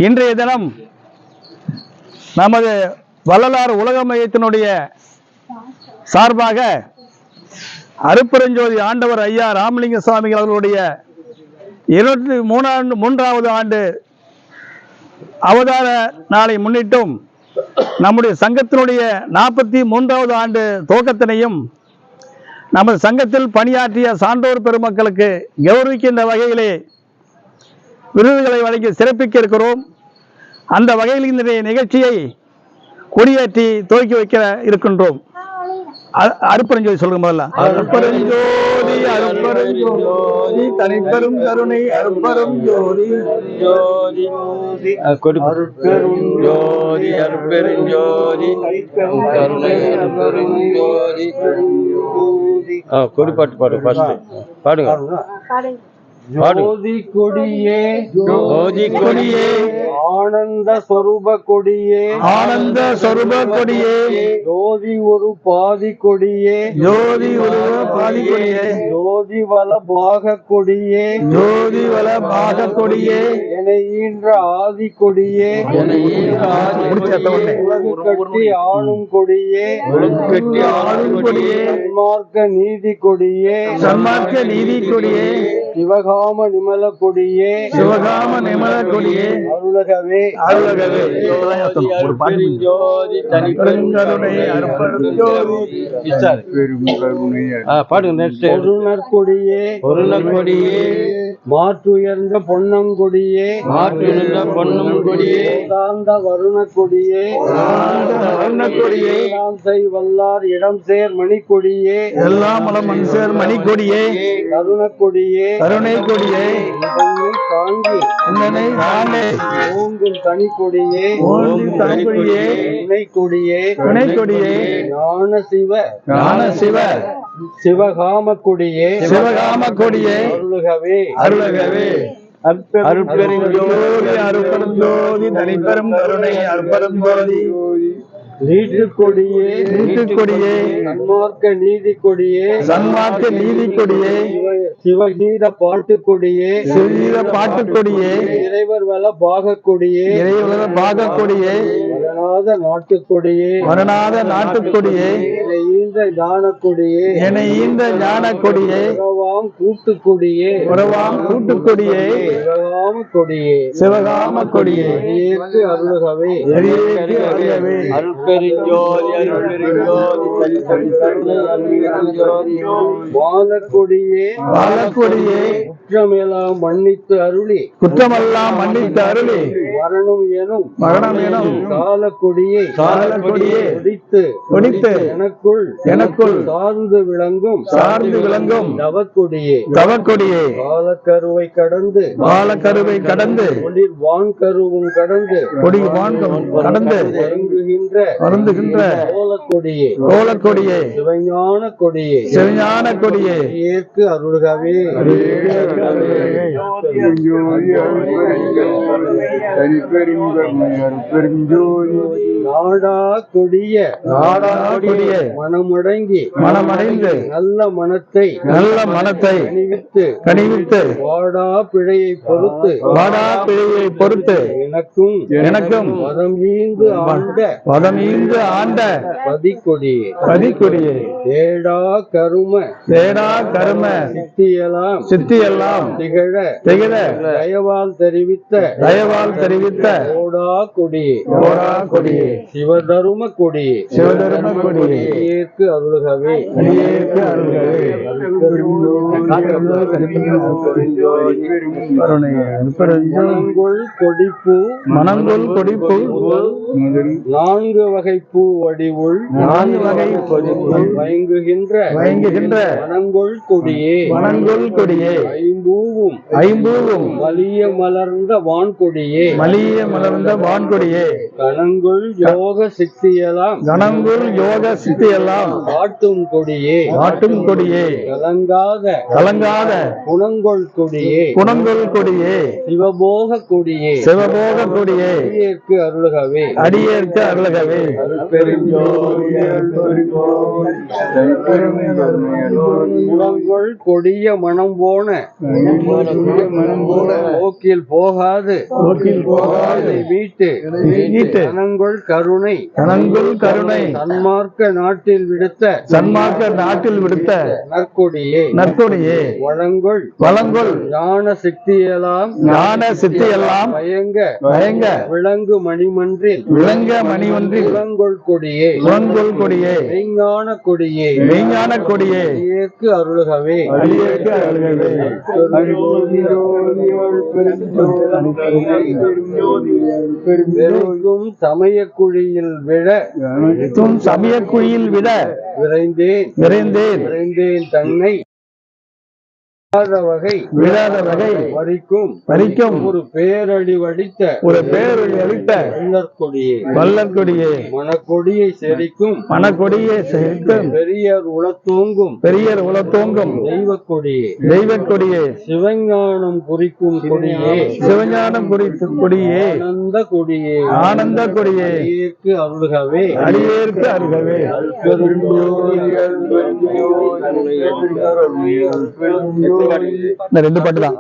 இன்றைய தினம் நமது வள்ளலார் உலக மையத்தினுடைய சார்பாக அருப்பெருஞ்சோதி ஆண்டவர் ஐயா ராமலிங்க சுவாமிகள் அவர்களுடைய 23வது ஆண்டு அவதார நாளை முன்னிட்டும் நம்முடைய சங்கத்தினுடைய 43வது ஆண்டு துவக்கத்தினையும் நமது சங்கத்தில் பணியாற்றிய சான்றோர் பெருமக்களுக்கு கௌரவிக்கின்ற வகையிலே விருதுகளை வழங்கி சிறப்பிக்க இருக்கிறோம். அந்த வகையில் இன்றைய நிகழ்ச்சியை கொடியேற்றி துவக்கி வைக்க இருக்கின்றோம். அருப்பெருஞ்சோதி சொல்லுங்க முதல்ல. அருப்பெருஞ்சோதி அருப்பெருஞ்சோதி தனிப்பெரும் கருணை அருப்பெருஞ்சோதி அருப்பெருஞ்சோதி அருப்பெருஞ்சோதி கருணை அருப்பெருஞ்சோதி. கொடி பாட்டு பாடு, பாடுங்க. ஜோதி கொடியே ஜோதி கொடியே ஆனந்த சொரூப கொடியே ஆனந்த சொரூப கொடியே ஜோதி ஒரு பாதி கொடியே ஜோதி ஒரு பாதி கொடியே ஜோதி வல பாக கொடியே ஜோதி வல பாக கொடியே என ஈன்ற ஆதி கொடியே கட்டி ஆளும் கொடியே கட்டி ஆளும் கொடியே சன்மார்க்க நீதி கொடியே சன்மார்க்க நீதி கொடியே சிவகாம நிமல கொடியே சிவகாம நிமல கொடியே அருளகவே அருளகவே ஜோதி தனிப்பெருங்கருணை அருட்பெருஞ்சோதி பாடுங்க. பொருணர் கொடியே பொருணர் கொடியே மாற்றுயர்ந்த பொன்னங்கொடியே மாற்றுயர்ந்த பொன்னங்கொடியே சார்ந்த வருண கொடியே வருண கொடியே எல்லாம் செய் வல்லார் இடம் சேர் மணி கொடியே எல்லாம் மண் சேர் மணி கொடியே கருண கொடியே கருணை கொடியே தாங்கி ஓங்கும் தனி கொடியே ஓங்கும் தனி கொடியே துணை கொடியே துணை கொடியே ஞான சிவ சிவகாம கொடியே சிவகாம கொடியே அருளகவே அருளகவே அருட்பெருஞ்சோதி அருட்பெருஞ்சோதி தனிப்பெரும் கருணை அருட்பெருஞ்சோதி நீட்டு கொடியே நீட்டு கொடியே சன்மார்க்க நீதி கொடியே சன்மார்க்க நீதி கொடியே சிவகீத பாட்டு கொடியே சிவகீத பாட்டு கொடியே இறைவர் வல பாக கொடியே இறைவர் பாக கொடியே மரணாத நாட்டு கொடியே மரணாத நாட்டு கொடியே ஈந்த ஞான கொடியே என ஈந்த ஞான கொடியே உறவாம் கூட்டு கொடியே உறவாம் கூட்டு கொடியே சிவகாம கொடியே சிவகாம கொடியே அருளகவே அருளகவே வாழக்கொடியே வாழக்கொடியே குற்றமெல்லாம் மன்னித்து அருளி குற்றமெல்லாம் மன்னித்து அருளி மரணம் எனும் காலக்கொடியை காலக்கொடியே ஒடித்து எனக்குள் சார்ந்து விளங்கும் தவக்கொடியே தவக்கொடியே காலக்கருவை கடந்து ஒளிர் வான்கருவும் கடந்து வருந்துகின்ற கோலக்கொடியே கோலக்கொடியே சிவஞான கொடியே சிவஞான கொடியே ஏற்கு அருள்கவே நாடா கொடிய மனமடைந்து நல்ல மனத்தை கனிவித்து வாடா பிழையை பொறுத்து எனக்கும் வதம் ஈந்து ஆண்ட பதிக்கொடியே தேடா கரும சித்தியெல்லாம் திகழ தயவால் தெரிவித்த ஓடா கொடியே சிவதரும கொடியே ஏற்கு அருள்கவே மணங்கொள் கொடிப்பு 4 வகை பூ வடிவுள் வயங்குகின்ற மணங்கொள் கொடியே ஐம்பூவும் மலிய மலர்ந்த வான்கொடியே கணங்குள் யோக சித்தியெல்லாம் காட்டும் கொடியே கலங்காத குணங்கொள் கொடியே சிவபோக கொடியே அடியேற்கு அருள்கவே முழங்கொள் கொடிய மனம் போன போக்கில் போகாது மீட்டு கனங்கொள் கருணை சன்மார்க்க நாட்டில் விடுத்த நற்கொடியே வளங்கொள் ஞான சித்தியெல்லாம் பயங்க விளங்கு மணிமன்றில் விளங்கொள் கொடியே மெய்ஞான கொடியே அடியேற்கு அருள்கவே பெருகும் சமயக்குழியில் விழ விரைந்தேன் தன்னை விழாத வகை வரிக்கும் ஒரு பேரழி வடித்த வல்லற்கொடியே மணக்கொடியை செறிக்கும் பெரியர் உளத்தோங்கும் தெய்வக்கொடியே சிவஞானம் குறிக்கும் கொடியே ஆனந்த கொடியே அடியேற்கு அருள்கவே ரெண்டு பாட்டு தான்.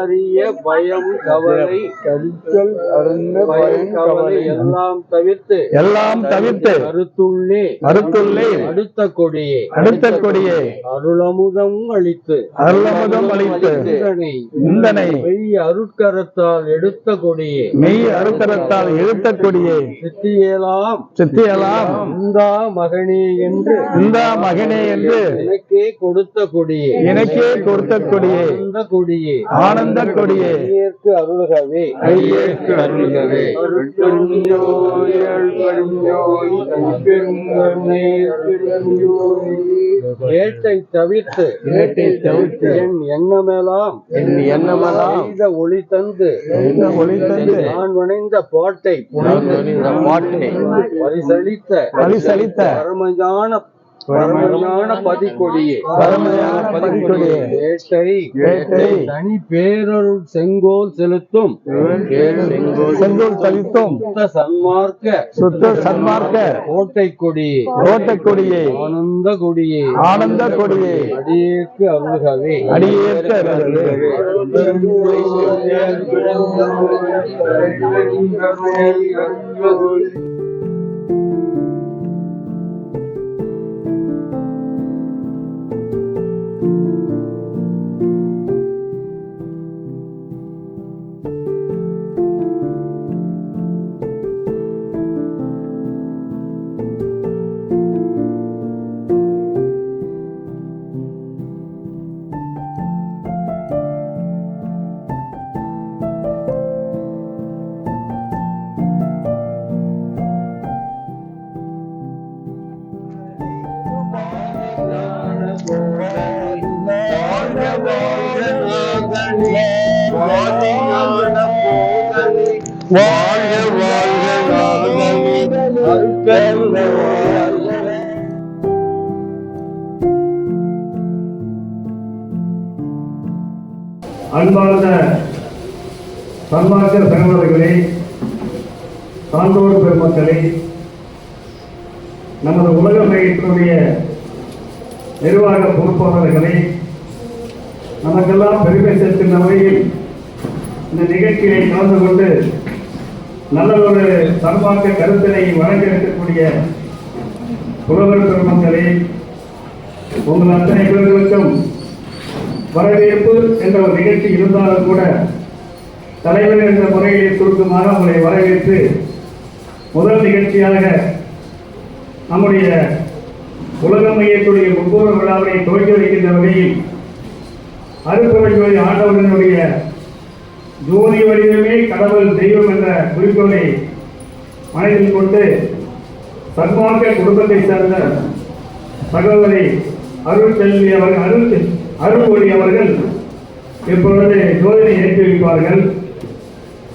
அறிய பயம் கவலை எல்லாம் தவிர்த்து அருத்துள்ளே அடுத்த கொடியே அருளமுதம் அளித்து இந்தனை மெய் அருட்கரத்தால் எடுத்த கொடியே சித்தியலாம் இந்தா மகனே என்று எனக்கே கொடுத்த கொடியே ஆனந்த கொடியே அருள்கவே ஏட்டை தவிர்த்து என் எண்ணமெல்லாம் ஒளி தந்து நான் வணைந்த பாட்டை பரிசளித்த பரமஞான பதிக்கொடியே தனி பேரருள் செங்கோல் செலுத்தும் சன்மார்க்க கோட்டை கொடியே ஆனந்த கொடியே அடியேற்கு அருள்கவே அன்பார்ந்த சன்மார்க்க சகோதரர்களே, சான்றோர் பெருமக்களே, நமது உலக மையத்தினுடைய நிர்வாக பொறுப்பாளர்களே, நமக்கெல்லாம் பெருமை சேர்க்கின்ற வகையில் இந்த நிகழ்ச்சியை கலந்து கொண்டு நல்ல ஒரு சன்மார்க்க கருத்தினை வழங்க இருக்கக்கூடிய புலவர் பெருமக்களே, உங்கள் அத்தனை பேர்களுக்கும் வரவேற்பு என்ற ஒரு நிகழ்ச்சி இருந்தாலும் கூட தலைவர் என்ற முறையில் சுருக்கமாக உங்களை வரவேற்று முதல் நிகழ்ச்சியாக நம்முடைய உலக மையத்துடைய ஒவ்வொரு விழாவை துவக்கி வைக்கின்ற வகையில் அருட்பெருஞ்சோதி ஆண்டவர்களுடைய ஜோதி வடிவமே கடவுள் தெய்வம் என்ற குறிக்கோளை மனதில் கொண்டு சன்மார்க்க குடும்பத்தை சேர்ந்த சகோதரி அருள்செல்வி அவர்கள் அருள்மொழி அவர்கள் இப்பொழுது ஜோதினை ஏற்றி வைப்பார்கள்.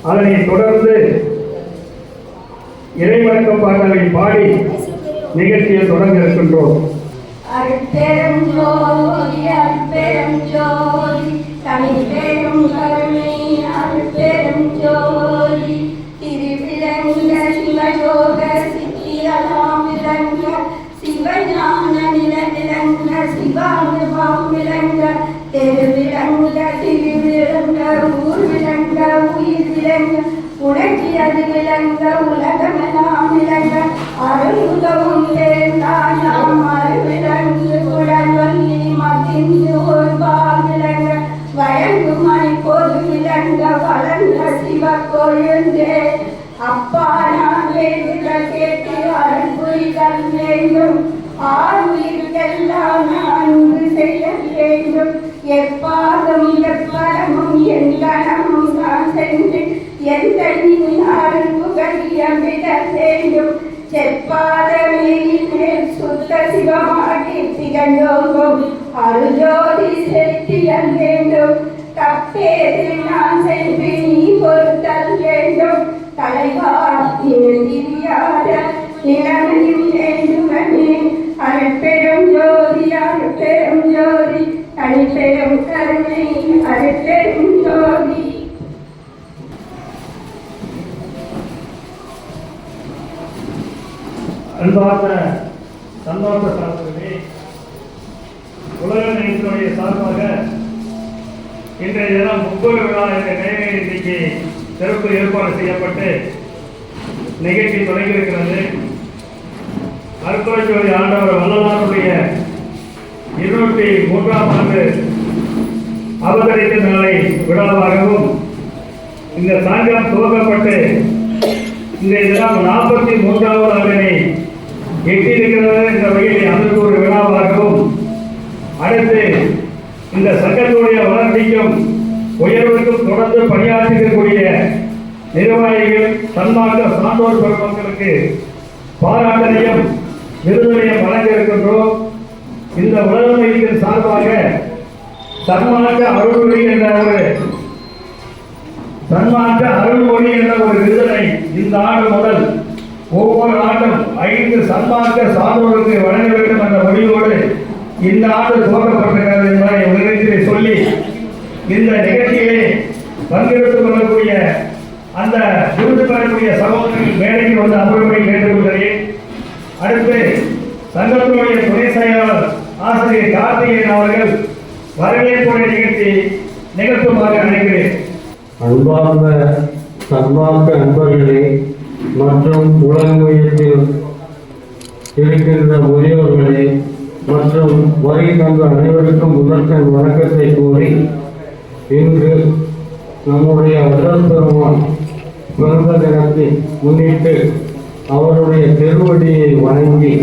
அதனை தொடர்ந்து இறைவணக்க பாடலை பாடி நிகழ்ச்சியை தொடங்க இருக்கின்றோம். அருட்பெரும் ஜோதி அருட்பெரும் ஜோதி தனிப்பெரும் கருணை அருட்பெரும் ஜோதி திருவிளங்க சிவயோக சித்தியலாம் விளங்க சிவஞான நிலவிளங்க சிவானுபவம் விளங்க தெருவிளங்க திருவிளங்க ஊர் விளங்க உயிர் விளங்க உணர்ச்சியது விளங்க உலகமெல்லாம் விளங்க அருள்முகவும் பெருந்தான் நாம் அருவிளங்கு குடல் வள்ளி மகிழ்ந்து ஒரு பால் விளங்க வழங்கு மணி பொது விளங்க வளர்ந்த சிவ கொழுந்தே அப்பா நான் வேண்டுதல் கேட்டு அருள் புரிதல் வேண்டும் ஆறுயிர்க்கெல்லாம் அன்பு செய்ய வேண்டும் எப்பாதும் எப்படமும் என் கணமும் நான் சென்று எந்த அருள் புகழியமிட வேண்டும் செப்பாத மேல் சுத்த சிவமாகி திகழ்ந்தோங்கும் அருஜோதி செலுத்தியல் வேண்டும் தப்பேதில் நான் சென்று நீ பொறுத்தல் வேண்டும் தலைவாரியாத நிலைமையும் வேண்டுமனே அருட்பெரும் ஜோதி அருட்பெரும் ஜோதி தனிப்பெரும் கருணை அருட்பெரும் ஜோதி. அன்பார்ந்த சந்தோஷ சாஸ்திரமே, உலக நிகழ்ச்சியுடைய சார்பாக இன்றைய தினம் 30 விழா என்ற நிலையில் இன்றைக்கு சிறப்பு ஏற்பாடு செய்யப்பட்டு நிகழ்ச்சி தொடங்கியிருக்கிறது. அருட்பெருஞ்சோதி ஆண்டவர் வள்ளலாருடைய 203ஆம் ஆண்டு அவதரித்த நாளை விழாவாகவும் இந்த சங்கம் துவக்கப்பட்டு இந்த தினம் 43வது ஆண்டினை எட்டியிருக்கிறது என்ற வகையில் அதற்கு ஒரு விழாவாகவும் அடுத்து இந்த சங்கத்துடைய வளர்ச்சிக்கும் உயர்வுக்கும் தொடர்ந்து பணியாற்றிருக்கக்கூடிய நிர்வாகிகள் சன்மார்க்க சான்றோர் பெருமக்களுக்கு பாராட்டனையும் விருதுகளையும் வழங்க இருக்கின்றோம். இந்த உலக மையத்தின் சார்பாக சன்மார்க்க அருள்மொழி என்ற ஒரு விருதினை இந்த ஆண்டு முதல் ஒவ்வொரு ஆண்டும் 5 சன்மார்க்க சான்றோருக்கு வழங்க வேண்டும் என்ற முடிவோடு இந்த ஆண்டு துவக்கப்பட்டிருக்கிறது என்பதை உங்களிடத்தில் சொல்லி இந்த நிகழ்ச்சியிலே பங்கெடுத்துக் கொள்ளக்கூடிய அந்த விருது பெறக்கூடிய சகோதரர்கள் மேடைக்கு வந்து அமர்வுகளை கேட்டுக்கொள்கிறேன். அடுத்து சங்கத்தினுடைய துணை செயலாளர் ஆசிரியர் கார்த்திகேயன் அவர்கள் வரவேற்புரை நிகழ்ச்சி நிகழ்த்துமாறு அழைக்கிறேன். அன்பார்ந்த சன்மார்க்க அன்பர்களே மற்றும் உலக மையத்தில் இருக்கின்ற முதியோர்களே மற்றும் வரி தந்த அனைவருக்கும் முதற்கண் வணக்கத்தை கூறி இன்று நம்முடைய வள்ளல் பெருமான் பிறந்த தினத்தை முன்னிட்டு அவருடைய திருவடியை வணங்கி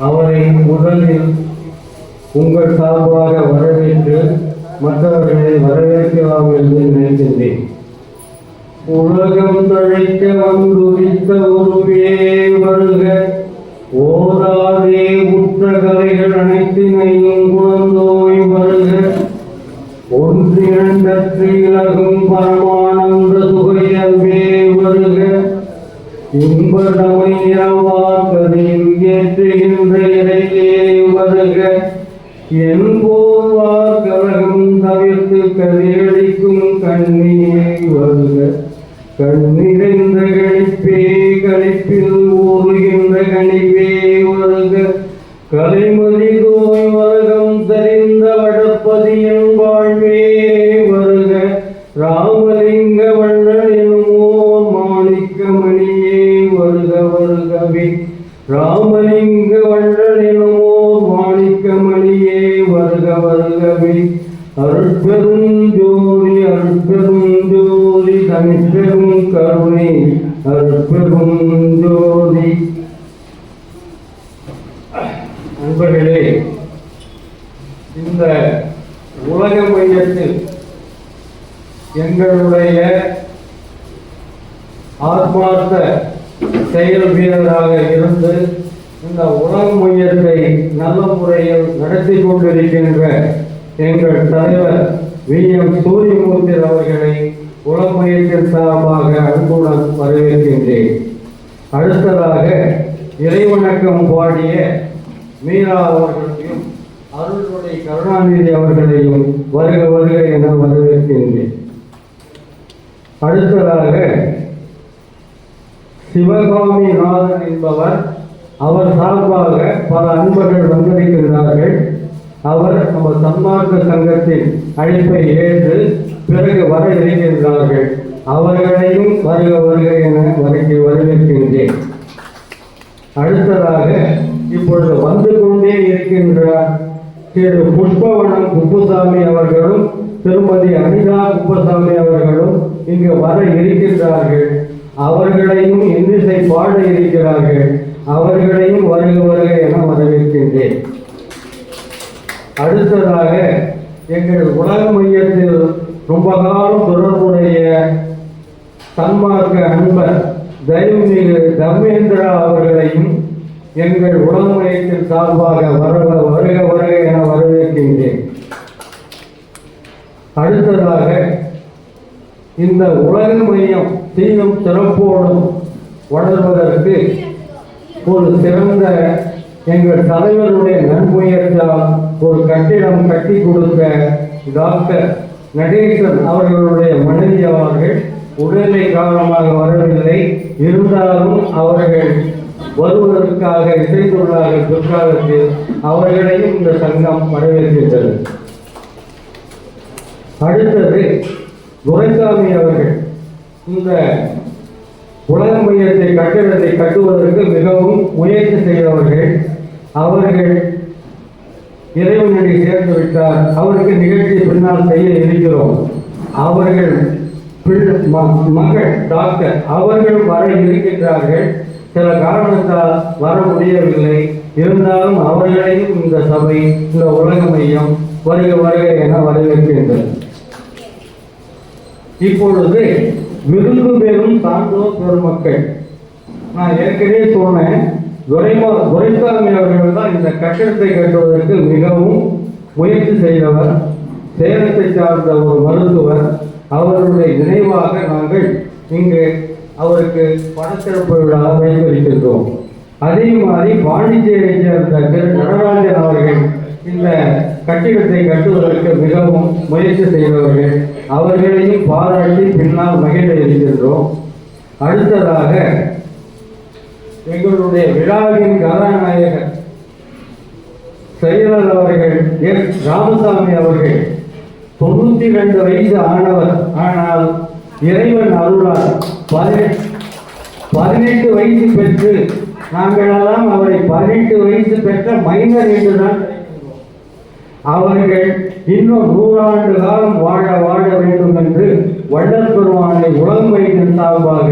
அவரை முதலில் உங்கள் சார்பாக வரவேற்று மற்றவர்களை வரவேற்கலாம் என்று நினைக்கின்றேன். உலகம் தழைக்க வந்துதித்த உருவே வருக, ஓதாதே உற்ற கலைகள் அனைத்தினையும் குழந்தோய் வருக, ஒன்றிரண்டற்று இலகும் பரமானந்த சுகையல்வே வருக, இன்பதமை இரவாக்கதில் ஏற்றுகின்ற இறையே வருக, என்போர் வாக்கலகம் தவிர்த்து கதியடிக்கும் கண்ணியே வருக, கண்ணிறைந்த கணிப்பே கணிப்பில் ஊறுகின்ற கணிவே வருக, கலைமதி தோய் வருகம் தெரிந்த வடப்பதியின் வாழ்வே வருக, ராமலிங்க வள்ளல் எனுமோர் மாணிக்க மணியே வருக வருகவே, ராமலிங்க வள்ளல் எனுமோர் மாணிக்க மணியே வருக வருகவே, அருட்பெரும் ஜோதி அருட்பெரும் ஜோதி தனிப்பெரும் கருணை அருட்பெரும் ஜோதி. நண்பர்களே, இந்த உலக மையத்தில் எங்களுடைய ஆத்மார்த்த செயல் வீரராக இருந்து இந்த உலக மையத்தை நல்ல முறையில் நடத்தி கொண்டிருக்கின்ற எங்கள் தலைவர் வி.எம். சூரியமூர்த்தி அவர்களை உலக மையத்தின் சார்பாக அன்புடன் வரவேற்கின்றேன். அடுத்ததாக இறைவணக்கம் பாடிய மீரா அவர்களையும் அருள்மொழி கருணாநிதி அவர்களையும் வருக வருக என வரவேற்கின்றேன். அடுத்ததாக சிவகாமி நாதன் என்பவர், அவர் சார்பாக பல அன்பர்கள் வந்திருக்கிறார்கள். அவர் நம்ம சன்மார்க்க சங்கத்தின் அழைப்பை ஏற்று பிறகு வர இருக்கின்றார்கள். அவர்களையும் வருக வருக என வரவேற்கின்றேன். அடுத்ததாக இப்பொழுது வந்து கொண்டே இருக்கின்ற திரு புஷ்பவனம் குப்புசாமி அவர்களும் திருமதி அனிதா குப்புசாமி அவர்களும் இங்கு வர இருக்கின்றார்கள். அவர்களையும் இன்னிசை பாட இருக்கிறார்கள். அவர்களையும் வருக வருக என வரவேற்கின்றேன். அடுத்ததாக எங்கள் உலக மையத்தில் ரொம்ப காலம் தொடர்புடைய சன்மார்க்க அன்பர் தயவுமிகு தர்மேந்திரா அவர்களையும் எங்கள் உலக மையத்தின் சார்பாக வருக வருக என வரவேற்கின்றேன். அடுத்ததாக இந்த உலக மையம் தீயும் சிறப்போடும் வளர்வதற்கு ஒரு சிறந்த எங்கள் தலைவருடைய நன்முயற்சியால் ஒரு கட்டிடம் கட்டி கொடுக்க டாக்டர் நடேசன் அவர்களுடைய மனைவி அவர்கள் உடல்நிலை காரணமாக வரவில்லை. இருந்தாலும் அவர்கள் வருவதற்காக இசைந்துள்ளார்கள். பிற்காலத்தில் அவர்களையும் இந்த சங்கம் வரவேற்கின்றது. அடுத்தது துரைசாமி அவர்கள் இந்த உலக மையத்தை கட்டிடத்தை கட்டுவதற்கு மிகவும் முயற்சி செய்தவர்கள். அவர்கள் இறைவனடி சேர்ந்து விட்டார். அவருக்கு நிகழ்ச்சி பின்னால் செய்ய இருக்கிறோம். அவர்கள் மகள் டாக்டர் அவர்கள் வர இருக்கின்றார்கள். சில காரணத்தால் வர முடியவில்லை. இருந்தாலும் அவர்களையும் இந்த சபை இந்த உலக மையம் வருக வருக என வரவேற்கின்றது. இப்பொழுது விருது பெறும் சான்றோர் பெருமக்கள், நான் ஏற்கனவே சொன்னேன், துரைசாமி அவர்கள் தான் இந்த கட்டிடத்தை கட்டுவதற்கு மிகவும் முயற்சி செய்தவர். சேலத்தை சார்ந்த ஒரு மருத்துவர். அவருடைய நினைவாக நாங்கள் இங்கு அவருக்கு பணத்திறப்பு விழா வைத்திருக்கின்றோம். அதே மாதிரி பாண்டிச்சேரியை சேர்ந்த திரு நடராஜன் அவர்கள் இந்த கட்டிடத்தை கட்டுவதற்கு மிகவும் முயற்சி செய்தவர்கள். அவர்களையும் பாராட்டி பின்னால் மகிழ இருக்கின்றோம். அடுத்ததாக எங்களுடைய விழாவின் கதாநாயகர் செயலர் அவர்கள் எஸ் ராமசாமி அவர்கள் 92 வயசு ஆனவர். ஆனால் இறைவன் அருளால் 18 வயசு பெற்று நாங்களெல்லாம் அவரை 18 வயசு பெற்ற மைனர் என்றுதான் அவர்கள் இன்னும் 100 ஆண்டு காலம் வாழ வேண்டும் என்று வள்ளல் பெருமானை உலக மையத்தின் சார்பாக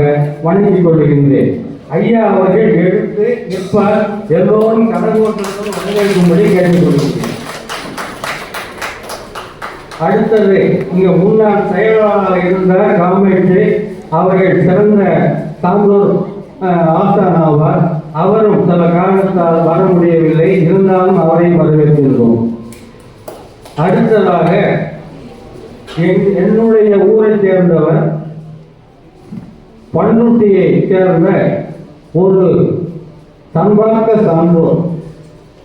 வணங்கிக் கொள்கின்றேன். ஐயா அவர்கள் எடுத்து நிற்பார். எல்லோரும் கடற்கோட்டத்தோடு வரவேற்கும்படி கேட்டுக்கொள்கிறேன். அடுத்தது இங்கு முன்னாள் செயலாளராக இருந்த காமேஷ் அவர்கள் சிறந்த சான்றோர் ஆசான் ஆவார். அவரும் சில காரணத்தால் வர முடியவில்லை. இருந்தாலும் அவரை வரவேற்கின்றோம். அடுத்ததாக என்னுடைய ஊரை சேர்ந்தவர் பண்ருட்டியை சேர்ந்த ஒரு சன்மார்க்க சான்றோர்.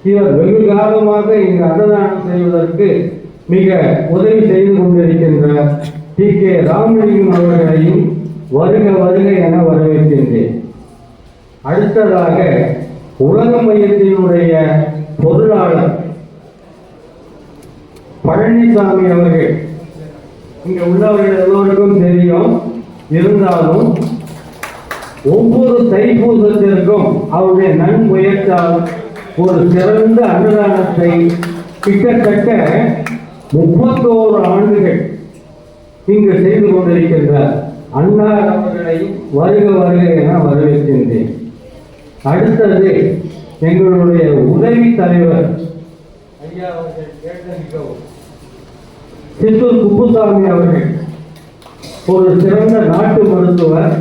இவர் வெகு காலமாக இங்கு அன்னதானம் செய்வதற்கு மிக உதவி செய்து கொண்டிருக்கின்ற டி.கே. ராமலிங்கம் அவர்களையும் வருக வருக என வரவேற்கின்றேன். அடுத்ததாக உலக மையத்தினுடைய பொருளாளர் பழனிசாமி அவர்கள் இங்க உள்ளவர்கள் எல்லோருக்கும் தெரியும். இருந்தாலும் ஒவ்வொரு தைப்பூசத்திற்கும் அவருடைய நன்முயற்சியால் ஒரு சிறந்த அன்னதானத்தை கிட்டத்தட்ட 31 ஆண்டுகள் இங்கு செய்து கொண்டிருக்கின்றார். அண்ணா அவர்களை வருக வருக என வரவேற்கின்றேன். அடுத்தது எங்களுடைய உதவி தலைவர் ஐயா அவர்கள் கேட்டறிக்கவும் சித்தூர் குப்புசாமி அவர்கள் ஒரு சிறந்த நாட்டு மருத்துவர்.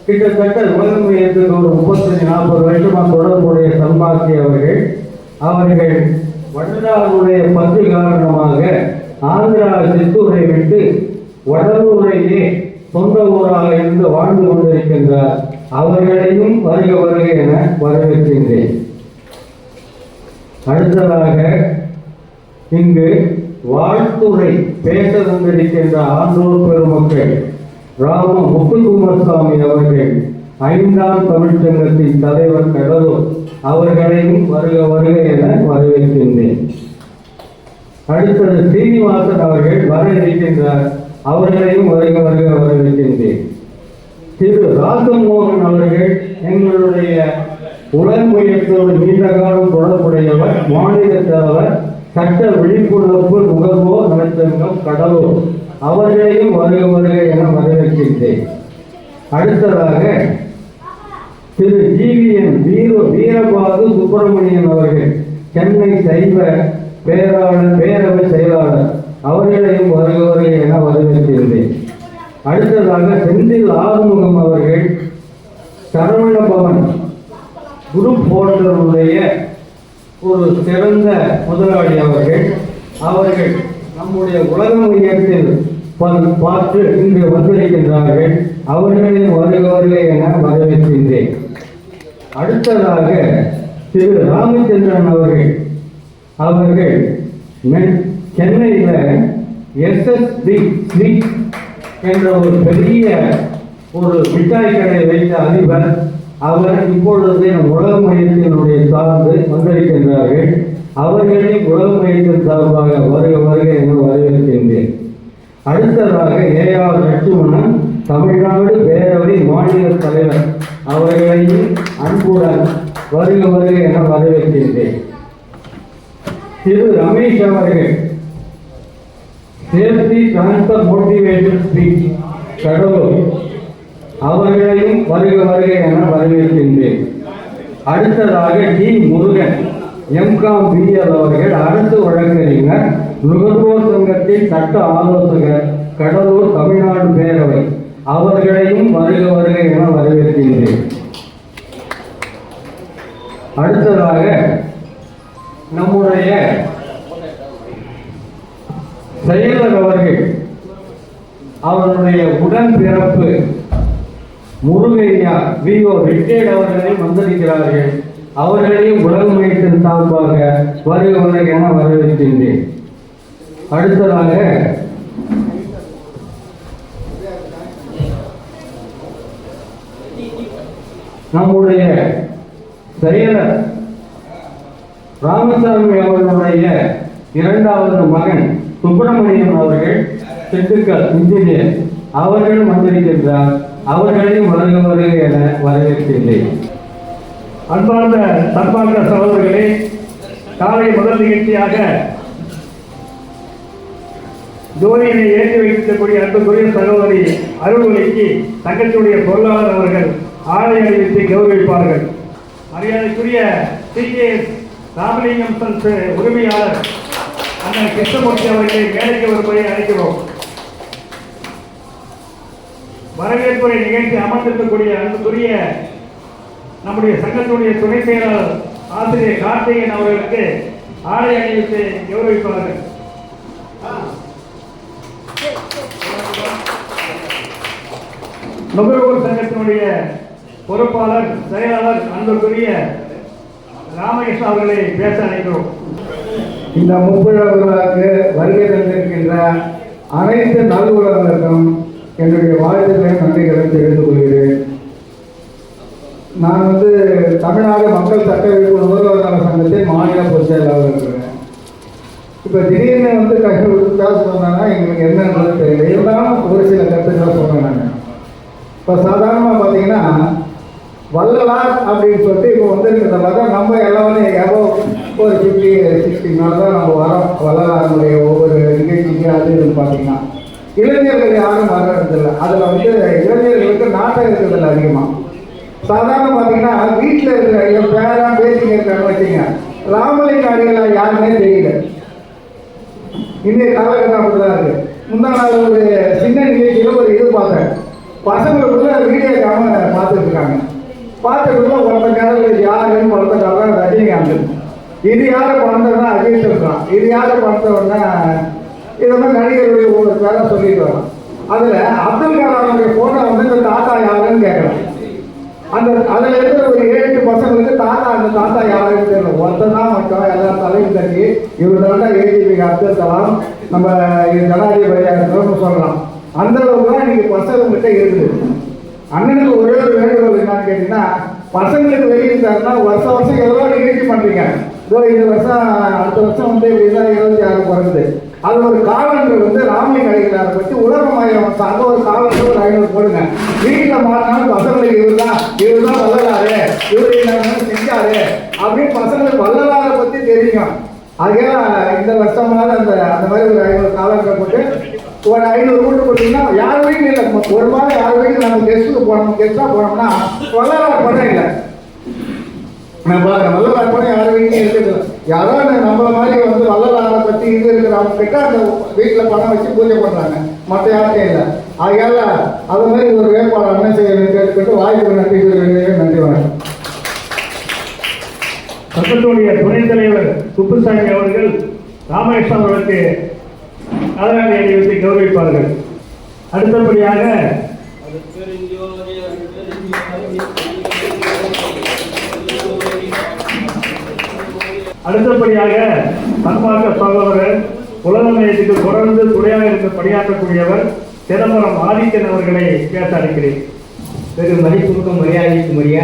கிட்டத்தட்ட உலக மையத்துக்கு ஒரு 35-40 வருஷமாக தொடர்புடைய சன்மார்க்கி அவர்கள் வடலாருடைய பங்கு காரணமாக ஆந்திரா சித்தூரை விட்டு வடலூரையே சொந்த ஊராக இருந்து வாழ்ந்து கொண்டிருக்கின்றார். அவர்களையும் வருக வருக என வரவேற்கின்றேன். அடுத்ததாக இங்கு வாழ்த்துறை பேச வந்திருக்கின்ற ஆண்டோர் பெருமக்கள் ராம முத்துக்குமாரசாமி அவர்கள் 5ஆம் தமிழ்ச்சங்கத்தின் தலைவர் கடலூர் அவர்களையும் வருக வருக என வரவேற்கின்றேன். அடுத்தது சீனிவாசன் அவர்கள் வர இருக்கின்றார். அவர்களையும் வருக வருக வரவேற்கின்றேன். திரு ராஜமோகன் அவர்கள் எங்களுடைய உடன்முயற்சியோடு நீண்ட காலம் தொடர்புடையவர், மாநில தலைவர், சட்ட விழிப்புணர்வு நுகர்வோர் நலச்சங்கம் கடலூர். அவர்களையும் வருக வருக என வரவேற்கின்றேன். அடுத்ததாக திரு ஜிவிஎன் வீரபாகு சுப்பிரமணியன் அவர்கள் சென்னை சைவ பேரவை செயலாளர். அவர்களையும் வருக வருக என வரவேற்கின்றேன். அடுத்ததாக செந்தில் ஆறுமுகம் அவர்கள் சரவண பவன் குரூப் ஹோட்டலுடைய ஒரு சிறந்த முதலாளி அவர்கள் நம்முடைய உலக மையத்தில் பார்த்து இங்கு வந்திருக்கின்றார்கள். அவர்களையும் வருக வருக என வரவேற்கின்றேன். அடுத்ததாக திரு ராமச்சந்திரன் அவர்கள் சென்னையில் SSB ஸ்வீட் என்ற ஒரு பெரிய ஒரு மிட்டாய் கடை வைத்த அதிபர். அவர் இப்பொழுது உலக மையத்தினுடைய சார்ந்து வந்திருக்கின்றார்கள். அவர்களையும் உலக மையத்தின் சார்பாக வருக வருக என வரவேற்கின்றேன். அடுத்ததாக AR லட்சுமணன் தமிழ்நாடு பேரவை மாநில தலைவர். அவர்களையும் அன்புடன் வருக வருக என வரவேற்கின்றேன். திரு ரமேஷ் அவர்கள் safety transfer motivation speech Cuddalore. அவர்களையும் வருக வருக என வரவேற்கின்றேன். அடுத்ததாக டி முருகன் MCOM BL அவர்கள் அரசு வழக்கறிஞர், நுகர்வோர் சங்கத்தின் சட்ட ஆலோசகர், கடலூர் தமிழ்நாடு பேரவை. அவர்களையும் வருக வருக என வரவேற்கின்றேன். அடுத்ததாக நம்முடைய செயலர் அவருடைய உடன்பிறப்பு முருகையா VO ரிட்டையர்ட் அவர்களையும் வந்திருக்கிறார்கள். அவர்களையும் உலக மையத்தின் சார்பாக வருக வருக என வரவேற்கின்றேன். அடுத்ததாக நம்முடைய செயலர் ராமசாமி அவர்களுடைய இரண்டாவது மகன் சுப்பிரமணியன் அவர்கள் திண்டுக்கல் இன்ஜினியர். அவர்களும் வந்திருக்கின்றார். அவர்களையும் வருக வருக என வரவேற்கின்றேன். அன்பார்ந்த சன்மார்க்க சகோதரர்களே, காலை முதல் நிகழ்ச்சியாக ஜோதியினை ஏற்றி வைக்கக்கூடிய அன்புக்குரிய சகோதரி அருள்மொழிக்கு தங்கத்துடைய பொருளாளர் அவர்கள் ஆடை அணிவித்து கௌரவிப்பார்கள். மரியாதைக்குரிய CKS ராமலிங்கம் சன்ஸ் உரிமையாளர் அண்ணன் கிருஷ்ணமூர்த்தி அவர்களை மேடைக்கு வரும்படி அழைக்கிறோம். வரவேற்புரை நிகழ்ச்சி அமர்ந்திருக்கக்கூடிய அன்புக்குரிய நம்முடைய சங்கத்துடைய துணை செயலாளர் ஆசிரியர் கார்த்திகேயன் அவர்களுக்கு ஆடை அணிவித்து கௌரவிப்பார்கள். நுகர்வோர் சங்கத்தினுடைய பொறுப்பாளர் செயலாளர் அன்புக்குரிய ராமகிருஷ்ணன் அவர்களை பேச அழைக்கிறோம். இந்த முப்பெருவிழாவுக்கு வருகை தந்திருக்கின்ற அனைத்து நல்வுறவர்களுக்கும் என்னுடைய வாழ்த்துக்களை நன்றிகளை தெரிவித்துக் கொள்கிறேன். நான் தமிழ்நாடு மக்கள் சட்ட நுகர்வோர் நல சங்கத்தின் மாநில பொதுச் செயலாளர் இருக்கிறேன். இப்போ திடீர்னு பேச சொன்னாங்கன்னா எங்களுக்கு என்னன்றது தெரியல. இருந்தாலும் ஒரு சில கருத்துக்களை சொன்னாங்க. இப்போ சாதாரணமாக பார்த்தீங்கன்னா வள்ளலார் அப்படின்னு சொல்லிட்டு இப்போ இருக்கிறத பார்த்தா நம்ம எல்லாம் ஒரு 50-60 நாள் தான் நம்ம வரோம். வள்ளலாருடைய ஒவ்வொரு நிகழ்ச்சிக்கு அது இதுன்னு பார்த்தீங்கன்னா இளைஞர்கள் யாரும் வர்றதில்லை. அதில் இளைஞர்களுக்கு நாட்டம் இருக்கிறதில்ல அதிகமாக. சாதாரண பார்த்தீங்கன்னா வீட்டில் இருக்கிற என் பேரான் பேசிங்க இருக்கான்னு வச்சுங்க, ராமலிங்க அடிகளை யாருமே தெரியல. இன்றைய காலகட்டம் அப்படிதான் இருக்கு. முந்தா நாள் ஒரு சின்ன நிகழ்ச்சியில் ஒரு இது பார்த்தேன். பசங்களுக்குள்ள வீடியோ கேமரா பார்த்துட்டு இருக்காங்க. பார்த்துட்டுள்ள ஒருத்த கேரள யாருன்னு ஒருத்த காலம் ரஜினிகாந்த். இது யாரை பணத்தா அஜித் இருக்கான். இது யாரை பணத்தோன்னா இதெல்லாம் நடிகருடைய ஒவ்வொரு பேரை சொல்லிட்டு வரோம். அதில் அப்துல் கலாமுடைய போட்டோ இந்த தாத்தா யாருன்னு கேட்குறேன். அதில் இருக்கிற ஒரு 7-8 பசங்களுக்கு அந்த தாத்தா யாருன்னு தெரியல. ஒருத்தர் தான் மட்டும் எல்லா தலையும் தட்டி இவர் தாண்டா AGP அப்துல் கலாம் நம்ம ஜனாதிபதியாக இருக்கிறோம்னு சொல்லலாம். அந்த அளவுக்கு தான் இன்னைக்கு பசங்கள்கிட்ட இருக்குது. அண்ணனுக்கு ஒரே ஒரு வேண்டுகோள் என்னன்னு கேட்டீங்கன்னா, பசங்களுக்கு வெளியிருந்தாருன்னா வருஷம் எவ்வளோ நிகழ்ச்சி பண்ணுறீங்க. இதோ இந்த வருஷம் அடுத்த வருஷம் வந்து இப்படிதான் 26 பிறகுது. அது ஒரு காலண்டர் வந்து ராமலிங்க அடிகளாரை பற்றி உலகமயம் அங்கே ஒரு காலண்டர் ஒரு 500 போடுங்க. வீட்டில் மாறினாலும் பசங்களுக்கு இவர் தான் வள்ளலாறு, இவர் என்ன செஞ்சாரு அப்படின்னு பசங்களுக்கு வள்ளலாரை பற்றி தெரியும். ஆகையால் இந்த வருஷமாவது அந்த மாதிரி ஒரு 500 காலண்டர் போட்டு ஒரு 500 கூட்டு போட்டிங்கன்னா யார் வீட்டில் இல்லை, ஒரு மாதம் யார் வீட்டில் நம்ம கெஸ்ட்டாக போனோம்னா வள்ளலார் படம் இல்லை. நான் பார்க்குறேன் வள்ளலார் படம் யார் வீட்லையும் இருக்குது. யாரோ நம்மள மாதிரி வந்து வள்ளலாரை பற்றி இது இருக்கிறவங்க கிட்ட அந்த வீட்டில் பணம் வச்சு பூஜை பண்ணுறாங்க, மற்ற யாருக்கும் இல்லை. ஆகையால் அது மாதிரி ஒரு வேட்பாளர் என்ன செய்யணும் கேட்டுக்கிட்டு வாய்ப்பு நன்றி சொல்லுவேன். நன்றி வணக்கம். சங்கத்துடைய துணைத் தலைவர் குப்புசாமி அவர்கள் ராமகிருஷ்ணன் அவர்களுக்கு கதராணி அணிவித்து கௌரவிப்பார்கள். அடுத்தபடியாக பன்மார்க்க சகோதரர் உலகமயத்துக்கு தொடர்ந்து துணையாக இருந்து பணியாற்றக்கூடியவர் சிதம்பரம் ஆதித்தன் அவர்களை பேச அழைக்கிறேன். பெரும் மதிப்புக்கும் மரியாதைக்குரிய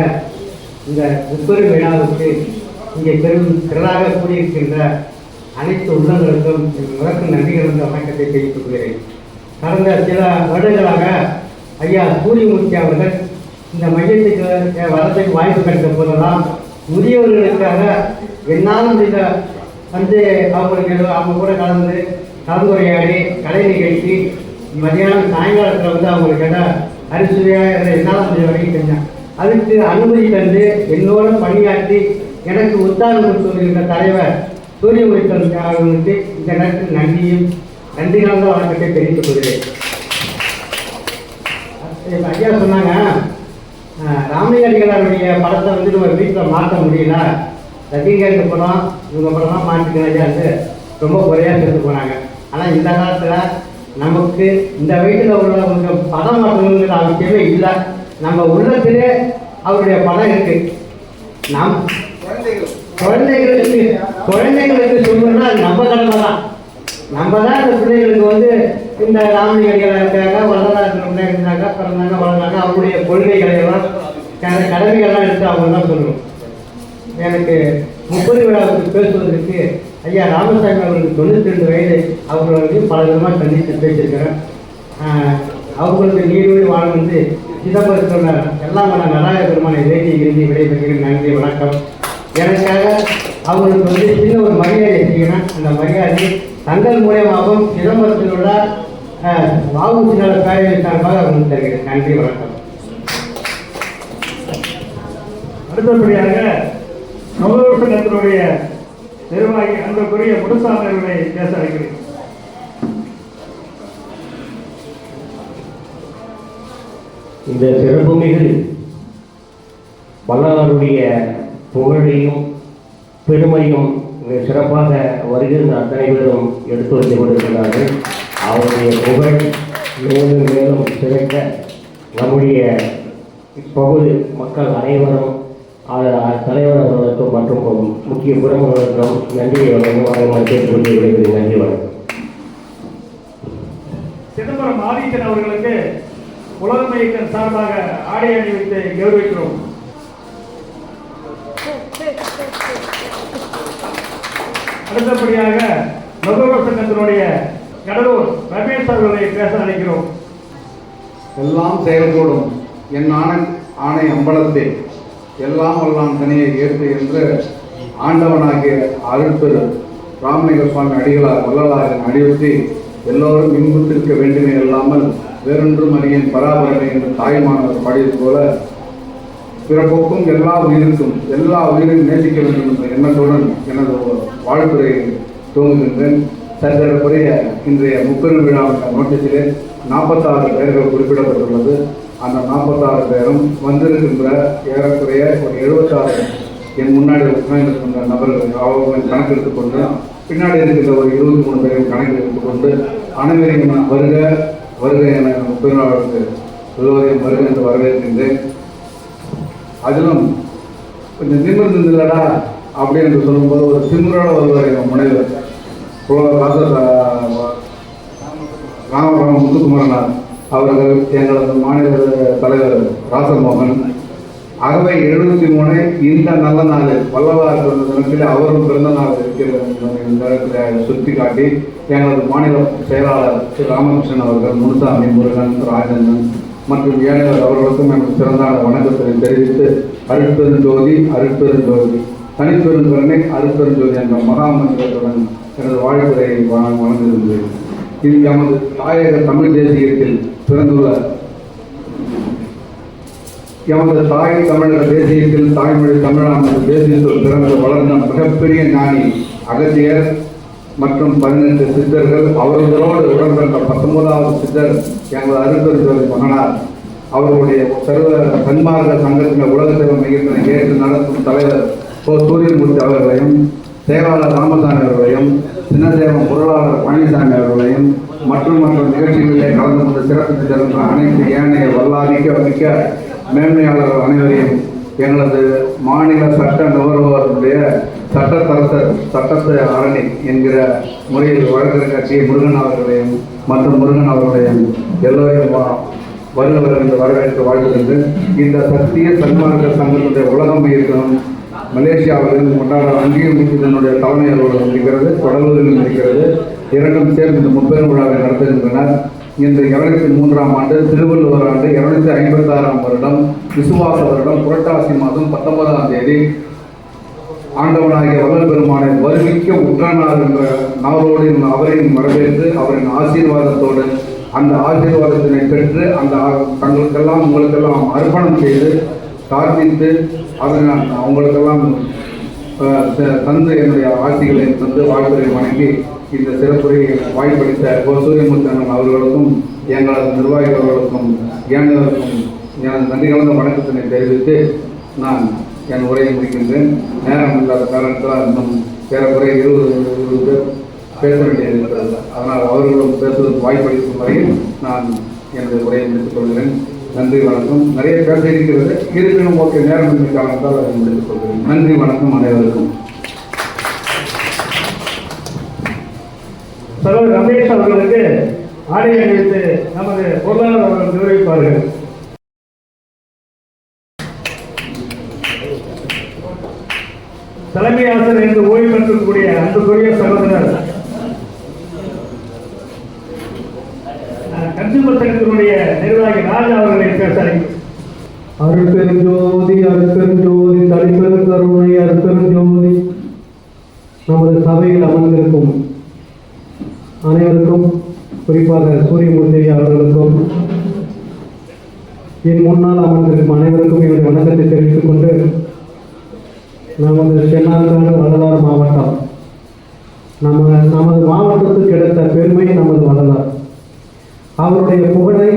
இந்த முப்பெரும் விழாவுக்கு இங்கே திரளாக கூடியிருக்கின்ற அனைத்து உள்ளங்களுக்கும் முதற்கு நன்றி கலந்த வணக்கத்தை தெரிவித்துக் கொள்கிறேன். கடந்த சில வருடங்களாக ஐயா சூரியமூர்த்தி அவர்கள் இந்த மையத்துக்கு வரத்துக்கு வாய்ப்பு கிடைத்த போதெல்லாம் முதியவர்களுக்காக என்னால் முடிந்த வந்து அவங்க கூட கலந்துரையாடி கலை நிகழ்ச்சி மதியானம் சாயங்காலத்தில் வந்து அவங்களுக்கு அரிசுவையாக என்னால் முடிஞ்ச வரைக்கும் செஞ்சேன். அதுக்கு அனுமதி தந்து என்னோட பணியாற்றி எனக்கு உத்தாரணம் சொல்கின்ற தலைவர் சூரியமூர்த்தி அவர்களுக்கு இந்த நேரத்தில் நன்றி கலந்த வணக்கத்தை தெரிவித்துக் கொள்கிறேன். ஐயா சொன்னாங்க, ராமலிங்க அடிகளாருடைய படத்தை வந்து நம்ம வீட்டில் மாற்ற முடியல, ரஜினிகாந்த் படம் இவங்க படம்லாம் மாற்றிக்கிறாங்க ரொம்ப குறையாக சேர்த்து போனாங்க. ஆனால் இந்த காலத்தில் நமக்கு இந்த வயதில் உள்ளவங்க படம் மாற்றணுங்கிற அவசியமே இல்லை. நம்ம உள்ளத்திலே அவருடைய படம் இருக்கு. நம் குழந்தைங்களுக்கு சொல்லணும்னா நம்ம கடமை தான். நம்ம தான் இந்த பிள்ளைகளுக்கு வந்து இந்த ராமலிங்க அடிகளார் இருக்காங்க, வள்ளலார் இருந்தாங்க, பிறந்தாங்க, வளர்ந்தாங்க, அவருடைய கொள்கைகளை எல்லாம் கடமைகள்லாம் எடுத்து அவங்க தான் சொல்லணும். எனக்கு 30 விழாவுக்கு பேசுவதற்கு ஐயா ராமசாமி அவர்களுக்கு 92 வயது. அவர்களுக்கு பல விதமாக சந்தித்து பேசியிருக்கிறேன். அவங்களுக்கு நீர்வழி வாழ வந்து சிதம்பரத்தோட எல்லாம் நடாய பெருமானை வேண்டி இறுதி விடைபெறுகிறேன். நன்றி வணக்கம். எனக்காக அவங்களுக்கு வந்து சின்ன ஒரு மரியாதை செய்யணும். அந்த மரியாதை தங்கள் மூலியமாகவும் சிதம்பரத்தில் உள்ள வாவுசினால பேரவை சார்பாக அவங்களுக்கு தருகிறேன். நன்றி வணக்கம். அடுத்தபடியாக நவசங்கத்தினுடைய நிர்வாகி அன்புக்குரிய முனுசாமி அவர்களை பேச அழைக்கிறேன். இந்த சிறப்புமிகு வள்ளலாருடைய புகழையும் பெருமையும் சிறப்பாக வருகின்ற அத்தனை பேரும் எடுத்து வந்து கொண்டிருக்கிறார்கள். அவருடைய புகழ் மேலும் மேலும் சிறக்க நம்முடைய இப்பகுதி மக்கள் அனைவரும் தலைவர் அவர்களுக்கும் மற்றும் முக்கிய பிரமுகர்களுக்கும் நன்றியை வழங்கும் கேட்டுக்கொண்டு விடைபெறும். நன்றி வணக்கம். சிதம்பரம் ஆதித்தன் அவர்களுக்கு உலகம் இயக்கம் சார்பாக ஆடை அணிவித்து கௌரவிக்கிறோம். அடுத்தபடியாக நுகர்வோர் சங்கத்தினுடைய கடலூர் ரமேஷ் அவர்களை பேச அழைக்கிறோம். எல்லாம் செயல்கூடும் என் ஆணை அம்பலத்தை எல்லாம் வல்லான் தனியை ஏற்று என்று ஆண்டவனாகிய அருட்பெரு ராமலிங்க சுவாமி அடிகளார் வள்ளலாரின் அடியொற்றி எல்லோரும் இன்புற்றிருக்க வேண்டுமே இல்லாமல் வேறொன்றும் அறியேன் பராபரமே என்று தாய்மானவர் பாடியது போல பிறப்போக்கும் எல்லா உயிரையும் நேசிக்க வேண்டும் என்ற எண்ணத்துடன் எனது வாழ்த்துறையை துவங்குகின்றேன். சற்றேறக்குறைய இன்றைய முப்பெரும் விழாவின் நோட்டீஸிலே 46 பெயர்கள் குறிப்பிடப்பட்டுள்ளது. அந்த 46 பேரும் வந்திருக்கின்ற ஏறக்குறைய ஒரு 76 என் முன்னாடி உட்கார்ந்திருக்கின்ற நபர்கள் அவர்களை கணக்கு எடுத்துக்கொண்டு பின்னாடி இருக்கின்ற ஒரு 23 பேரையும் கணக்கில் எடுத்துக்கொண்டு அனைவரையும் வருக என முப்பெருநாளுக்கு எல்லோரையும் வருக என்று வரவேற்கின்றேன். அதிலும் கொஞ்சம் நிமிர்ந்து இல்லடா அப்படி என்று சொல்லும்போது ஒரு திமுறோட வருவார் எங்கள் முனைவர் ராமபுரம் முத்துக்குமரனார் அவர்கள், எங்களது மாநில தலைவர் ராசமோகன், அகவை 73 இந்த நல்ல நாள் வல்லலார் பிறந்த தினத்தில் அவரும் பிறந்த நாள் இருக்கிற இந்த இடத்துல சுட்டி காட்டி எங்களது மாநில செயலாளர் திரு ராமகிருஷ்ணன் அவர்கள், முனுசாமி, முருகன், ராஜேந்திரன் மற்றும் ஏழைகள் அவர்களுக்கும் எனது சிறந்தான வணக்கத்தை தெரிவித்து அருட்பெருஞ்சோதி அருட்பெருஞ்சோதி தனிப்பெருங்கருணை அருட்பெருஞ்சோதி என்ற மகாமந்திரத்துடன் எனது வாழ்த்துறை வழங்குகின்றேன். இது எமது தாயக தமிழ் தேசியத்தில் பிறந்துள்ள எமது தாய் தமிழக தேசியத்தில் தாய்மொழி தமிழான தேசியத்தில் பிறந்து வளர்ந்த மிகப்பெரிய ஞானி அகத்தியர் மற்றும் 18 சித்தர்கள், அவர்களோடு உடன்பிறந்த 19வது சித்தர் எமது அருட்பெருஞ்சோதி மகனார் அவர்களுடைய சர்வ சன்மார்க்க சங்கத்தின் உலக சேவை மையத்தினை ஏற்று நடத்தும் தலைவர் சூரியமூர்த்தி அவர்களையும், செயலாளர் ராமசாமி அவர்களையும், சின்னதேவம் பொருளாளர் பழனிசாமி அவர்களையும் மற்றும் நிகழ்ச்சிகளிலே கலந்து கொண்டு சிறப்பித்து தருகின்ற அனைத்து ஏனைய மிக்க மேன்மையாளர்கள் அனைவரையும் எங்களது மாநில சட்ட நுகர்வோருடைய சட்டத்தரசர் சட்டத்தை அரணி என்கிற முறையில் வழக்கறிஞர் கட்சி முருகன் அவர்களையும் மற்றும் முருகன் அவர்களையும் எல்லோரையும் வருகிறவர் என்று வரவேற்று வாழ்கிறது. இந்த சத்திய சன்மார்க்க சங்கத்தினுடைய உலகம் இருக்கணும் மலேசியாவில் கொண்டாட அங்கேயும் இதனுடைய தலைமை அலுவலகம் இருக்கிறது, தொடர்புகளிலும் இருக்கிறது. இரண்டும் சேர்ந்து இந்த முப்பெரும் விழாவை நடத்துகின்றனர். இந்த 203ஆம் ஆண்டு திருவள்ளுவர் ஆண்டு 256ஆம் வருடம் விசுவாச வருடம் புரட்டாசி மாதம் 19ஆம் தேதி ஆண்டவனாகிய வள்ளல் பெருமானை வருவிக்க உற்றானார் என்ற நாளோடு அவரையும் வரவேற்று அவரின் ஆசீர்வாதத்தோடு அந்த ஆசீர்வாதத்தினை பெற்று அந்த தங்களுக்கெல்லாம் உங்களுக்கெல்லாம் அர்ப்பணம் செய்து பிரார்த்தித்து அதை நான் அவங்களுக்கெல்லாம் தந்து என்னுடைய ஆட்சிகளை தந்து வாழ்த்துறை வணங்கி இந்த சிறப்புரையை வாய்ப்பளித்த சூரியமூர்த்தி அவர்களுக்கும் எங்களது நிர்வாகிகளுக்கும் ஏனையவருக்கும் எனது நன்றி கலந்த வணக்கத்தினை தெரிவித்து நான் என் உரையை முடிக்கின்றேன். நேரம் இல்லாத காரணத்தால் இன்னும் ஏறக்குறைய 20 பேர் பேச வேண்டியிருக்கிறது. அதனால் அவர்களும் பேசுவதற்கு வாய்ப்பளிக்கும் வரையில் நான் எனது உரையை முடித்துக் கொள்கிறேன். நன்றி வணக்கம். நிறைய பேச இருக்கிறது, இருப்பினும் ஓகே நேரம் இல்லாத காரணத்தால் அதை முடித்துக் கொள்கிறேன். நன்றி வணக்கம் அனைவருக்கும். சகோதரர் ரமேஷ் அவர்களுக்கு ஆடை அணிவித்து நமது பொருளாளர் அவர்கள் நிர்வகிப்பார்கள். தலைமை ஆசிரியர் என்று ஓய்வு பெற்றக்கூடிய அன்புக்குரிய சகோதரர் கன்சியூமர் சங்கத்தினுடைய நிர்வாகி ராஜா அவர்களை பேச அருட்பெருஞ்சோதி அருட்பெருஞ்சோதி தனிப்பெருங்கருணை அருட்பெருஞ்சோதி. நமது சபையில் அமர்ந்திருக்கும் அனைவருக்கும், குறிப்பாக சூரியமூர்த்தி அவர்களுக்கும், என் முன்னால் அமர்ந்திருக்கும் அனைவருக்கும் என்னுடைய வணக்கத்தை தெரிவித்துக் கொண்டு, நமது தென்னார்காடு வள்ளலார் மாவட்டம், நமது மாவட்டத்துக்கு கிடைத்த பெருமை நமது வள்ளலார். அவருடைய புகழை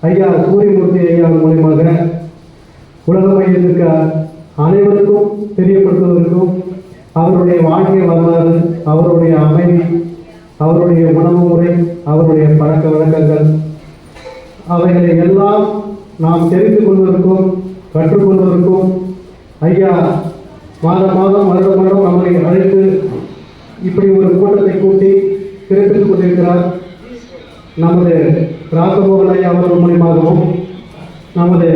ஐயா சூரியமூர்த்தி ஐயா மூலமாக உலக மையத்திற்கு அனைவருக்கும் தெரியப்படுத்துவதற்கும், அவருடைய வாழ்க்கை வரலாறு, அவருடைய அமைதி, அவருடைய உணவு முறை, அவருடைய பழக்க வழக்கங்கள், அவைகளை எல்லாம் நாம் தெரிந்து கொள்வதற்கும் கற்றுக்கொள்வதற்கும் ஐயா மாதம் வருடம் நம்மை அழைத்து இப்படி ஒரு கூட்டத்தை கூட்டி சிறப்பித்துக் கொண்டிருக்கிறார். நமது ராசமோகன் ஐயா அவர்கள் மூலியமாகவும், நமது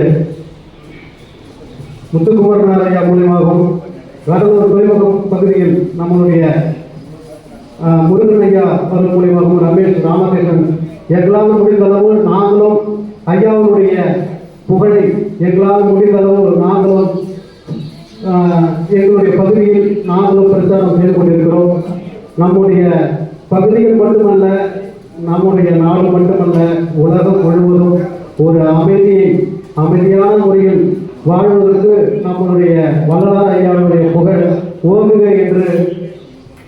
முத்துக்குமரன் ஐயா மூலியமாகவும், கடலூர் துறைமுகம் பகுதியில் நம்மளுடைய முருகன் ஐயா அவர்கள் மூலியமாகவும், ரமேஷ் ராமகிருஷ்ணன், எங்களால் முடிந்தளவு நாங்களும் ஐயாவுடைய புகழை எங்களால் முடிந்தளவு நாங்களும் எங்களுடைய பகுதியில் நாங்களும் பிரச்சாரம் செய்து கொண்டிருக்கிறோம். நம்முடைய பகுதிகள் மட்டுமல்ல, நம்முடைய நாடு மட்டுமல்ல, உலகம் முழுவதும் ஒரு அமைதியான முறையில் வாழ்வதற்கு நம்முடைய வள்ளலார் ஐயாவுடைய புகழ் ஓங்குக என்று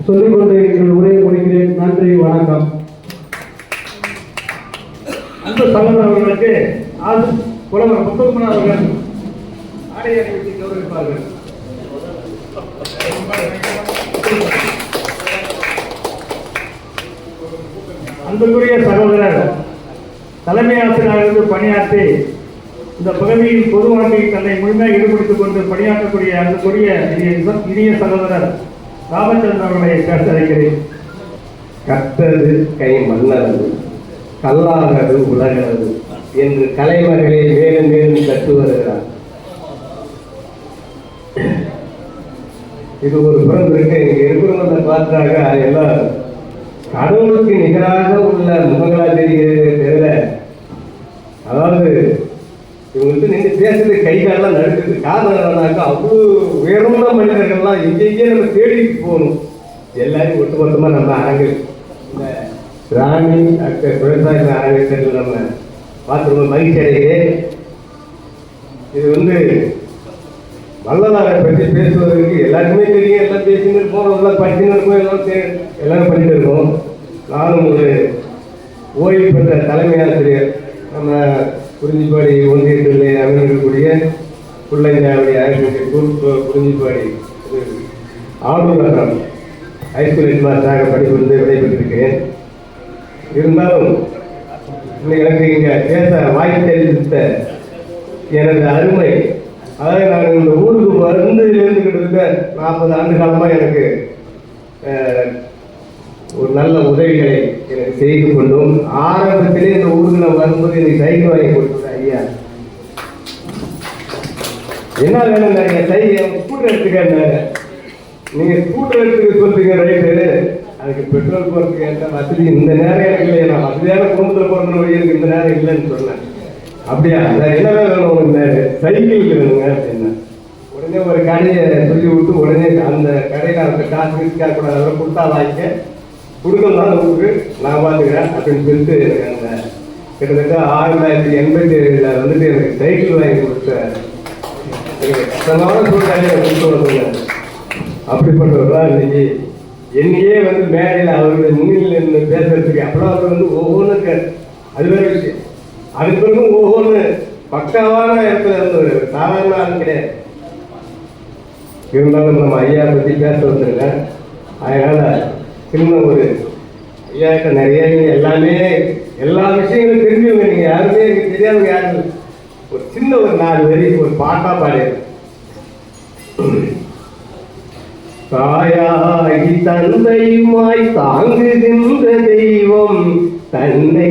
சொல்லிக்கொண்டு எங்கள் உரையை முடிக்கிறேன். நன்றி, வணக்கம். அன்பு சகோதரர் அவர்களுக்கு புலவர் முத்துக்குமரன் அவர்கள் ஆடை அணிவித்து கௌரவிப்பார்கள். அன்புக்குரிய சகோதரர் தலைமை ஆசிரியராக பணியாற்றி இந்த பகுதியில் பொது வாழ்க்கையில் தன்னை முழுமையாக ஈடுபடுத்திக் கொண்டு பணியாற்றக்கூடிய அன்புக்குரிய இனிய சகோதரர் ராமச்சந்திரன் அவர்களை பேச அழைக்கிறேன். கற்றது கை மன்னரது, கல்லாதது உலகளது என்று கலைமகளை மேலும் மேலும் கற்று வருகிறார். இது ஒரு புறம் இருக்கு. இங்கே இருக்கிறவங்களை பார்த்தாங்க எல்லாம் கடவுளுக்கு நிகராக உள்ள முகங்களா தெரிகிறது தெரியல. அதாவது இவங்களுக்கு நின்று பேசுறது கை காலெல்லாம் நடுக்குது. காரணம் என்னன்னாக்கா அவ்வளோ உயர்ந்த மனிதர்கள்லாம் எங்கெங்கே நம்ம தேடிட்டு போகணும். எல்லாரும் ஒட்டுமொத்தமாக நம்ம அரங்கில் இந்த ராணி விவசாய அரங்கத்தில் நம்ம பார்த்து ரொம்ப மகிழ்ச்சி அடைகிறேன். இது வள்ளலாரை பற்றி பேசுவதற்கு எல்லாருக்குமே தெரியும். எல்லாம் பேசின்னு இருக்கோம், எல்லாம் படிச்சுன்னு இருக்கோம், எல்லாரும் பண்ணிட்டு இருக்கோம். நானும் ஒரு ஓய்வு பெற்ற தலைமை ஆசிரியர். நம்ம குறிஞ்சிப்பாடி ஒன்றியத்தில் அமைந்திருக்கக்கூடிய பிள்ளைஞ்சாவுடைய ஆசிரியர் குறிஞ்சிப்பாடி ஆடூர் நகரம் ஹைஸ்கூல் ஹெட்மாஸ்டராக படிப்பு விடைபெற்றிருக்கிறேன். இருந்தாலும் எனக்கு இங்கே பேச வாய்ப்பு தெரிவித்த எனது அருமை, அதாவது நான் இந்த ஊருக்கு இருந்துலேருந்து கிட்டத்தட்ட 40 ஆண்டு காலமாக எனக்கு ஒரு நல்ல உதவிகளை எனக்கு செய்து கொண்டோம். ஆரம்பத்திலே இந்த ஊருக்கு நான் வரும்போது எனக்கு சைக்கிள் வாங்கி கொடுத்தேன். ஐயா என்ன வேணும், நீங்கள் ஸ்கூட்டர் எடுத்துக்காரு. நீங்கள் ஸ்கூட்டர் எடுத்துக்க சொல்றீங்க, ரைட்டு. அதுக்கு பெட்ரோல் போகிறதுக்கு ஏற்ற வசதி இந்த நேரம் எனக்கு இல்லை. நான் வசதியான குடும்பத்தில் பிறந்த வழிக்கு இந்த நேரம் இல்லைன்னு சொன்னேன். அப்படியா, என்ன வேணும் உங்களுக்கு? சைக்கிள் வேணுங்க அப்படின்னா உடனே ஒரு கடையை சொல்லி விட்டு உடனே அந்த கடையில் அந்த காசு இருக்காக கூட அதை கொடுத்தா வாங்கிக்க கொடுக்கலாம் உங்களுக்கு நான் பார்த்துக்கிறேன் அப்படின்னு சொல்லிட்டு எனக்கு அந்த கிட்டத்தட்ட 1987 எனக்கு சைக்கிள் வாங்கி கொடுத்த கஷ்டமான சூழ்நிலையை கொடுத்து வருங்க. அப்படிப்பட்டவர்களா இன்னைக்கு என்னையே மேடையில் அவருடைய முன்னிலையில் பேசுறதுக்கு அப்பெல்லாம் அவர் ஒவ்வொன்றுக்கு அது வேறு விஷயம். அதுக்கு பிறகு ஒவ்வொன்று பக்காவான இடத்துல இருந்தவர், சாதாரண ஆள் கிடையாது. இருந்தாலும் நம்ம ஐயா பற்றி பேச வந்துருக்கேன். அதனால சின்ன ஒரு ஐயாட்ட நிறைய எல்லாமே எல்லா விஷயங்களும் தெரிஞ்சவங்க. நீங்கள் யாருமே எனக்கு தெரியாதவங்க யாரும். ஒரு சின்ன ஒரு 4 வரி ஒரு பாட்டா பாடியது. தாயாகி தந்தையுமாய் தாங்குகின்ற தெய்வம், தன்னை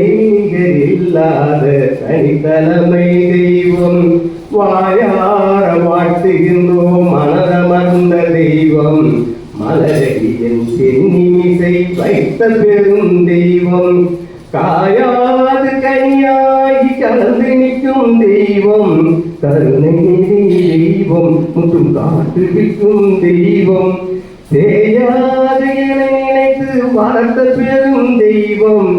இல்லாத தனித்தலைமை தெய்வம், வாயார வாழ்த்துகின்றோம் மனதமர்ந்த தெய்வம், மலரடியின் தென்னிசை வைத்த பெரும் தெய்வம், காயாது கையாகி கலந்து நிற்கும் தெய்வம், கருணை தெய்வம், முற்றும் காட்டுவிக்கும் தெய்வம், தேயாது என நினைத்து வளர்த்த பெரும் தெய்வம்,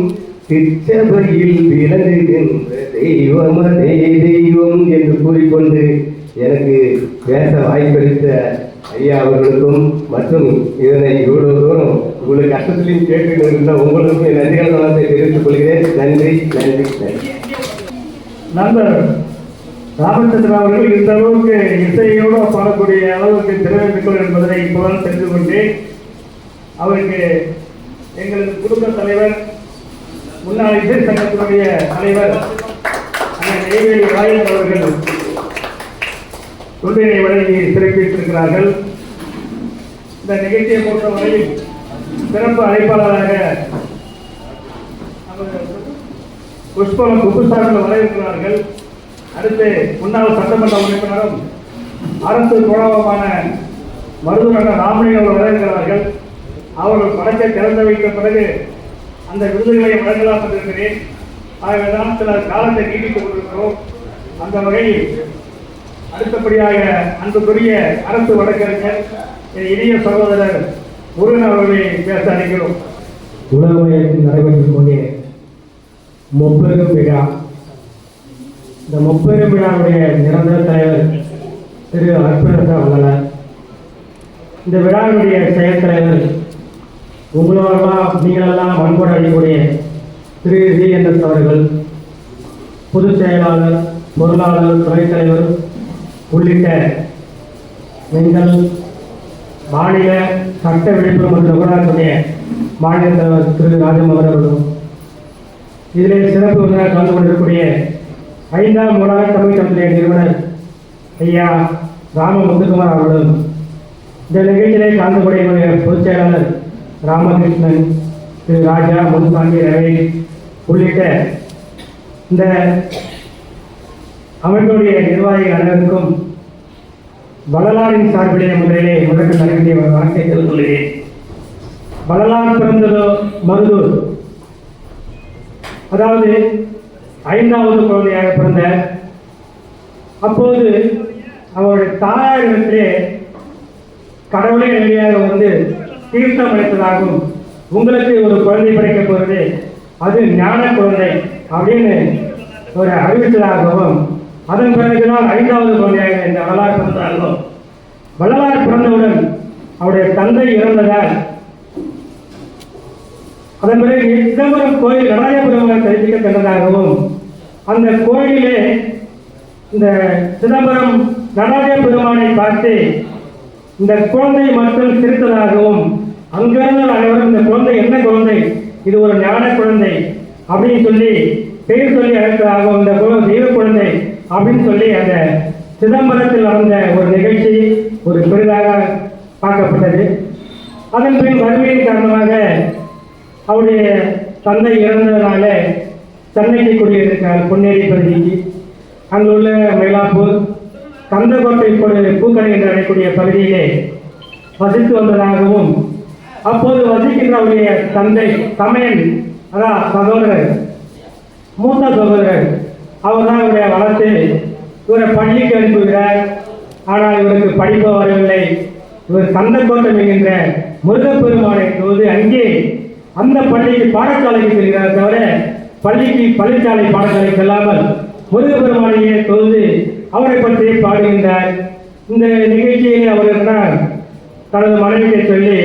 திருச்சபையில் விளங்குகின்ற தெய்வம் அதே தெய்வம் என்று கூறிக்கொண்டு எனக்கு பேச வாய்ப்பளித்த ஐயா அவர்களுக்கும் மற்றும் இதனை இவ்வளவு தூரம் உங்களுக்கு கஷ்டத்திலையும் கேட்டு இருந்த உங்களுக்கும் நன்றிகள் நலத்தை தெரிவித்துக் கொள்கிறேன். நன்றி நன்றி நன்றி. நண்பர் ராமச்சந்திரன் அவர்கள் இந்த அளவுக்கு இசையோடு பாடக்கூடிய அளவுக்கு திறமை மிக்கவர் என்பதனை இப்போதான் தெரிந்து கொண்டேன். அவருக்கு எங்களது குடும்ப தலைவர், முன்னாள் இசை சங்கத்தினுடைய தலைவர் நெய்வேலி ராயன் அவர்கள் தொண்டினை வழங்கி சிறப்பித்திருக்கிறார்கள். இந்த நிகழ்ச்சியை பொறுத்தவரையில் சிறப்பு அழைப்பாளராக புஷ்பலம் குப்புசாமிகள் வர இருக்கிறார்கள். அடுத்து முன்னாள் சட்டமன்ற உறுப்பினரும் அரசு தோழமான மருதுநகர் ராமலிங்கம் வர இருக்கிறார்கள். அவர்கள் படத்தை திறந்து வைத்த பிறகு அந்த விருதுகளை வழங்கலாம் என்றிருக்கிறேன். ஆகவேதான் சில காலத்தை நீடித்துக் கொண்டிருக்கிறோம். அந்த வகையில் அடுத்தபடியாக அன்புக்குரிய அரசு வழக்கறிஞர் இனிய சகோதரர் முருகன் அவர்களை பேச அழைக்கிறோம். உலக மையத்தில் நடைபெற்றுக் கொண்டே முப்பெரும் விழா. இந்த முப்பெரும் விழாவுடைய நிரந்தர தலைவர் திரு அற்புதா வள்ளலார், இந்த விழாவுடைய செயல் தலைவர் உங்களோடலாம் நீங்களெல்லாம் அன்போடு அழைக்கக்கூடிய திரு VNS அவர்கள், பொதுச் செயலாளர், பொருளாளர், துணைத் தலைவர் உள்ளிட்ட எங்கள் மாநில சட்ட விழிப்புணர்வு மற்றும் நுகர்வோருடைய மாநில தலைவர் திரு ராஜம் அவர்களும், இதிலே சிறப்பு விருந்தினர் கலந்து கொண்டிருக்கக்கூடிய 5ஆம் ஊடக தமிழ் கம்பெனி நிறுவனர் ஐயா ராம முத்துக்குமார் அவர்களும், இந்த நிகழ்ச்சியிலே கலந்து கொண்டிருக்கூடிய பொதுச் செயலாளர் ராமகிருஷ்ணன், திரு ராஜா, முன்சாமி, ரவி உள்ளிட்ட இந்த அமைப்பினுடைய நிர்வாகிகள் அனைவருக்கும் வள்ளலாரின் சார்பிலே முதலிலே முதற்கு தலைவருடைய வார்த்தை சொல்கிறேன். வள்ளலார் பிறந்ததோ மருதூர், அதாவது 5வது குழந்தையாக பிறந்த. அப்போது அவருடைய தாயாரிடத்திலே கடவுளே நேரடியாக வந்து தீர்த்தம் அளித்ததாகவும், உங்களுக்கு ஒரு குழந்தை பிறக்க போகிறது, அது ஞான குழந்தை அப்படின்னு ஒரு அறிவித்ததாகவும், அதன் பிறகுதான் 5வது குழந்தையாக இந்த வள்ளலார் பிறந்தாலும், வள்ளலார் பிறந்தவுடன் அவருடைய தந்தை இறந்ததால் அதன் பிறகு சிதம்பரம் கோயில் நடராஜபெருமானை தரிசிக்க சென்றதாகவும், அந்த கோயிலே இந்த சிதம்பரம் நடராஜ பெருமானை பார்த்து இந்த குழந்தை மட்டும் சிரித்ததாகவும், அங்கிருந்து அனைவரும் இந்த குழந்தை என்ன குழந்தை, இது ஒரு ஞான குழந்தை அப்படின்னு சொல்லி பெயர் சொல்லி அழைத்ததாகவும், இந்த குழந்தை தெய்வ குழந்தை அப்படின்னு சொல்லி அந்த சிதம்பரத்தில் நடந்த ஒரு நிகழ்ச்சி ஒரு பெரிதாக பார்க்கப்பட்டது. அதன் பின் வறுமையின் காரணமாக அவருடைய தந்தை இறந்ததுனால சென்னைக்கு குடியிருக்கிறார், பொன்னேரி பகுதிக்கு. அங்கு உள்ள மயிலாப்பூர் கந்தக்கோட்டை பூக்கடை என்று அழைக்கக்கூடிய பகுதியிலே வசித்து வந்ததாகவும், அப்போது வசிக்கின்ற அவருடைய தந்தை தமையன், அதான் சகோதரர், மூத்த சகோதரர், அவர் தான் இவரை வளர்த்து இவரை பள்ளிக்கு அனுப்புகிறார். ஆனால் இவருக்கு படிப்பு வரவில்லை. இவர் கந்தக்கோட்டை என்கின்ற முருகப்பெருமானை தொழுது அங்கே அந்த பள்ளிக்கு பாடசாலைக்கு செல்கிறார், தவிர பள்ளிக்கு பள்ளிச்சாலை பாடசாலை செல்லாமல் முருகப்பெருமானையே தொழுது அவரை பற்றி பாடுகின்றார். இந்த நிகழ்ச்சியை அவர் என்ன தனது மனைவியை சொல்லி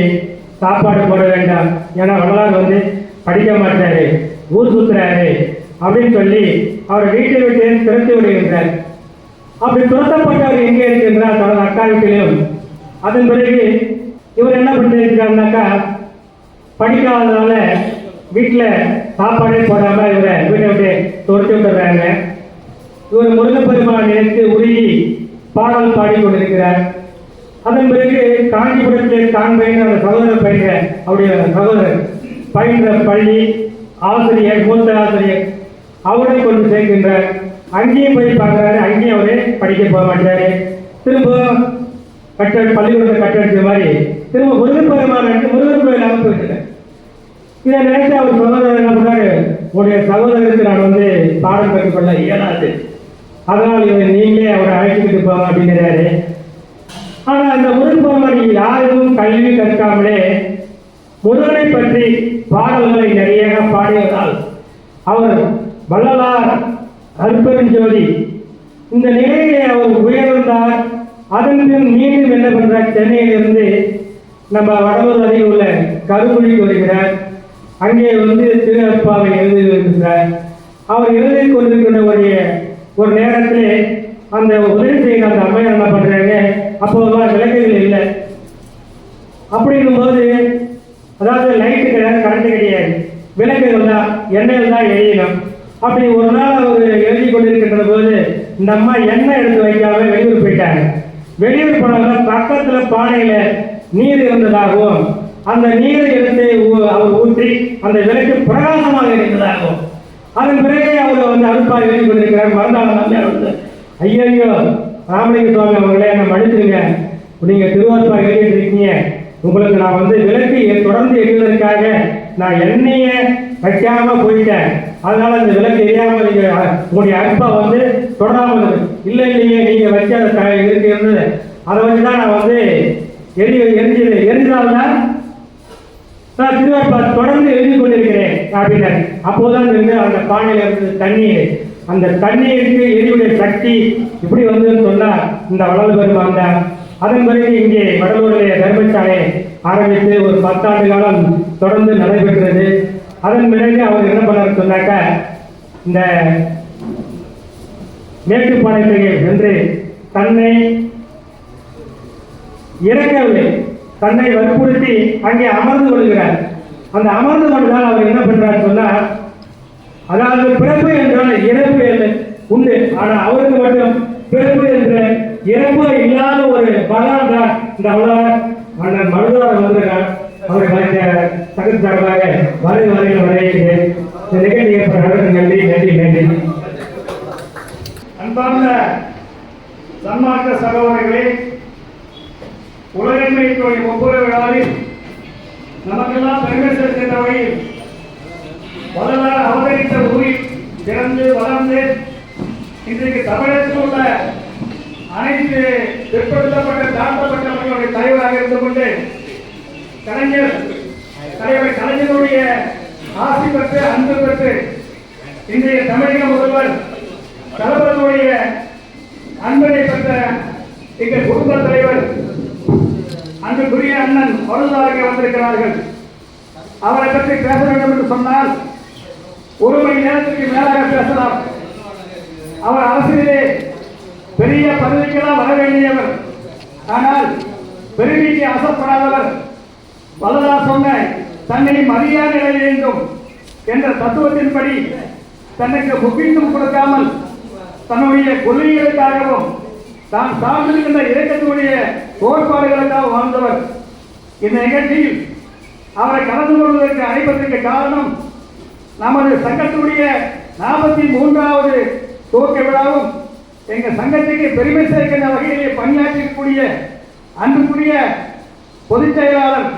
சாப்பாடு போட வேண்டாம், ஏன்னா வள்ளலார் வந்து படிக்க மாட்டாரு, ஊர் சுற்றுறாரு அப்படின்னு சொல்லி அவரை வீட்டை விட்டு துரத்தி விடுகின்றார். அப்படி துரத்தப்பட்டவர் எங்கே இருக்கின்றார்? தனது அக்கா வீட்டிலும். அதன் பிறகு இவர் என்ன பண்ணிருக்கிறாருனாக்கா, படிக்காததுனால வீட்டில் சாப்பாடே போடாமல் இவரை வீட்டை விட்டு துரத்தி விட்டுறாங்க. இவர் முருகப்பெருமான் நினைத்து உருகி பாடல் பாடிக்கொண்டிருக்கிறார். அதன் பிறகு காஞ்சிபுரத்தில் தான் பயின்ற அந்த சகோதரர் பயின்ற அவருடைய சகோதரர் பயின்ற பள்ளி ஆசிரியர், மூத்த ஆசிரியர், அவரை கொண்டு சேர்க்கின்றார். அங்கேயும் போய் பார்க்குறாரு, அங்கேயும் அவரே படிக்க போக மாட்டாரு. திரும்ப பள்ளிக்கூடத்தை கட்டடிச்ச மாதிரி திரும்ப முருகப்பெருமான் முருகன் கோயில் அமைப்பு. இதை நினைத்து அவர் சகோதரர் என்ன பண்ணாரு, உடைய சகோதரருக்கு நான் வந்து பாடம் கற்றுக்கொள்ள இயலாது, அதனால் இவர் நீங்களே அவரை அழைச்சிக்கிட்டு போங்க அப்படிங்கிறாரு. ஆனால் அந்த முருகப்பெருமான் யாரும் கல்வி கற்காமலே முருகனை பற்றி பாடல்களை நிறைய பாடியதால் அவர் வள்ளலார் அருட்பெருஞ்சோதி இந்த நிலையிலே அவர் உயர்ந்தார். அதன் பின் மீண்டும் என்ன பண்றார், சென்னையிலிருந்து நம்ம வடலூர் அருகில் உள்ள கருங்குழிக்கு வருகிறார். அங்கே வந்து திரு அப்பாவை எழுதி வருகிறார். அவர் எழுதி கொண்டிருக்கிற ஒரு நேரத்திலே அந்த உதவி செய்கிற அந்த அம்மையார் என்ன பண்றாங்க, அப்போதான் விளக்குகள் இல்லை. அப்படிங்கும்போது அதாவது லைட்டு கிடையாது, கரண்ட் கிடையாது, விளக்குகள் தான், எண்ணெயில் தான் எரியணும். அப்படி ஒரு நாள் அவர் எழுதி கொண்டிருக்கின்ற போது இந்த அம்மா எண்ணெய் எடுத்து வைக்காம வெளியூர் போயிட்டாங்க. வெளியூர் போனவங்க பக்கத்துல பானையில நீர் இருந்ததாகவும், அந்த நீரை எடுத்து அவர் ஊற்றி அந்த விளக்கு பிரகாசமாக இருந்ததாகவும், அதன் பிறகு அவர் வந்து அருட்பாய் எழுதி கொண்டிருக்கிறார். மறந்தாலும் ஐயோ ராமலிங்க சுவாமி அவர்களே என்ன மன்னிச்சிருங்க, நீங்க திருவாரூர் எழுதிட்டு இருக்கீங்க, உங்களுக்கு நான் வந்து விளக்கு தொடர்ந்து எழுதுவதற்காக நான் எண்ணெய வைக்காம போயிட்டேன், அதனால இந்த விளக்கு எரியாமல் நீங்க உங்களுடைய அற்பா வந்து தொடராமல் இல்லை இல்லையே நீங்க வச்ச இருந்தது அதை வச்சுதான் நான் வந்து எரிஞ்சால்தான் நான் திருவாரூப்பா தொடர்ந்து எழுதி கொண்டிருக்கிறேன் அப்படின்னாரு. அப்போதான் அந்த பானையில இருந்து தண்ணீர், அந்த தண்ணீருக்கு எரியுடைய சக்தி இப்படி வந்து சொன்னா இந்த வள்ளல் பெருமான் தான். அதன் பிறகு இங்கே வடலூரிலே தர்மசாலை ஆரம்பித்து ஒரு 10 ஆண்டு காலம் தொடர்ந்து நடைபெற்றது. அதன் பிறகு அவர் என்ன பண்ணார் சொன்னாக்கா, இந்த மேட்டுப்பாளையத்தை என்று தன்னை இறக்கவில்லை, தன்னை வற்புறுத்தி அங்கே அமர்ந்து கொள்கிறார். அந்த அமர்ந்து கொண்டுதான் அவர் என்ன பண்றார் சொன்னா, அதாவது பிறப்பு என்றால் இறப்பு உண்டு, ஆனா அவருக்கு மட்டும் பிறப்பு என்ற இறப்பு இல்லாத ஒரு பகவான் தான் இந்த வள்ளலார் மன்னர் மருதுவார் வந்திருக்கார். அவர்கள் தகுதி சார்பாக வரையில் வரைகிறேன். இந்த நிகழ்ச்சி ஏற்பட்ட நன்றி நன்றி நன்றி. அன்பார்ந்த சன்மார்க்க சகோதரர்களே, உலகெங்கிலும் ஒவ்வொரு விழாவில் நமக்கெல்லாம் பெருமை சேர்க்கின்ற வகையில் வள்ளலார் அவதரித்த ஊரில் பிறந்து வளர்ந்து இன்றைக்கு தமிழகத்தில் உள்ள அனைத்து பிற்படுத்தப்பட்ட தாழ்த்தப்பட்டவர்களுடைய தலைவராக இருந்து கொண்டு தலைவர் கலைஞருடைய ஆசி பெற்று அன்பு பெற்று இன்றைய தமிழக முதல்வர் தளபதியுடைய அன்பனை பெற்ற எங்கள் குடும்ப தலைவர் அன்புக்குரிய அண்ணன் வலுதாக வந்திருக்கிறார்கள். அவரை பற்றி பேச வேண்டும் என்று சொன்னால் 1 மணி நேரத்திற்கு மேலாக பேசலாம். அவர் அரசியலே பெரிய பதவிக்கெல்லாம் வர வேண்டியவர், ஆனால் பெருமைக்கு ஆசைப்படாதவர். வள்ளலார் சொன்ன தன்னை மரியாதை அடைய வேண்டும் என்ற தத்துவத்தின்படி தனக்கு முக்கியத்துவம் கொடுக்காமல் தன்னுடைய கொள்கைகளுக்காகவும் தான் சார்ந்திருக்கின்ற இயக்கத்தினுடைய கோட்பாடுகளுக்காக வாழ்ந்தவர். இந்த நிகழ்ச்சியில் அவரை கலந்து கொள்வதற்கு அழைப்பதற்கு காரணம் நமது சங்கத்தினுடைய 43வது துவக்க விழாவும் எங்கள் சங்கத்துக்கு பெருமை சேர்க்கின்ற வகையிலே பணியாற்றக்கூடிய அன்புக்குரிய பொதுச் செயலாளர்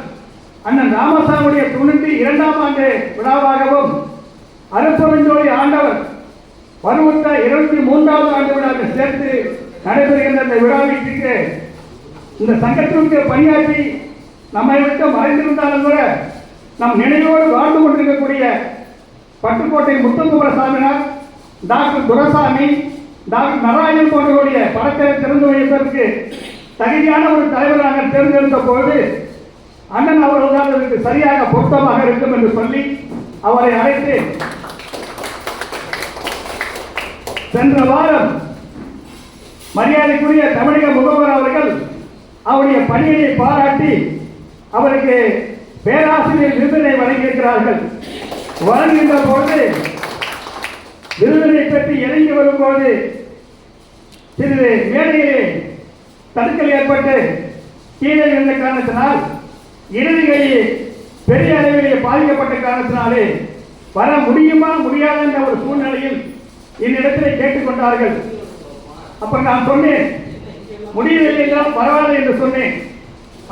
அண்ணன் ராமசாமியுடைய 92ஆம் ஆண்டு விழாவாகவும் அருப்பெருஞ்சோதி ஆண்டவர் பருவத்த 23வது ஆண்டு விழாவை சேர்த்து நடைபெறுகின்ற இந்த விழாவிற்கு இந்த சங்கத்திற்கு பணியாற்றி நம்மை விட்டு மறைந்திருந்தாலும் கூட நம் நினைவோடு வாழ்ந்து கொண்டிருக்கக்கூடிய பட்டுக்கோட்டை முத்துக்குமரசாமினார், டாக்டர் துரைசாமி, டாக்டர் நாராயணன் போன்றவருடைய படத்தை திறந்து வைப்பதற்கு தகுதியான ஒரு தலைவராக தேர்ந்தெடுத்த பொழுது அண்ணன் அவர்கள் தான் அதற்கு சரியாக பொருத்தமாக இருக்கும் என்று சொல்லி அவரை அழைத்து சென்ற வாரம் மரியாதைக்குரிய தமிழக முதல்வர் அவர்கள் அவருடைய பணியை பாராட்டி அவருக்கு பேராசிரியர் விருதினை வழங்கியிருக்கிறார்கள். வழங்குகின்ற பொழுது விருதினை பற்றி இறங்கி வரும்போது சிறிது மேடையிலே தடுக்கல் ஏற்பட்டு கீழே இருந்த காரணத்தினால் இறுதிகளில் பெரிய அளவிலே பாதிக்கப்பட்ட காரணத்தினாலே வர முடியுமா முடியாத என்ற ஒரு சூழ்நிலையில் என்னிடத்திலே கேட்டுக்கொண்டார்கள். அப்ப நான் சொன்னேன், முடியவில்லை என்றால் பரவாயில்லை என்று சொன்னேன்.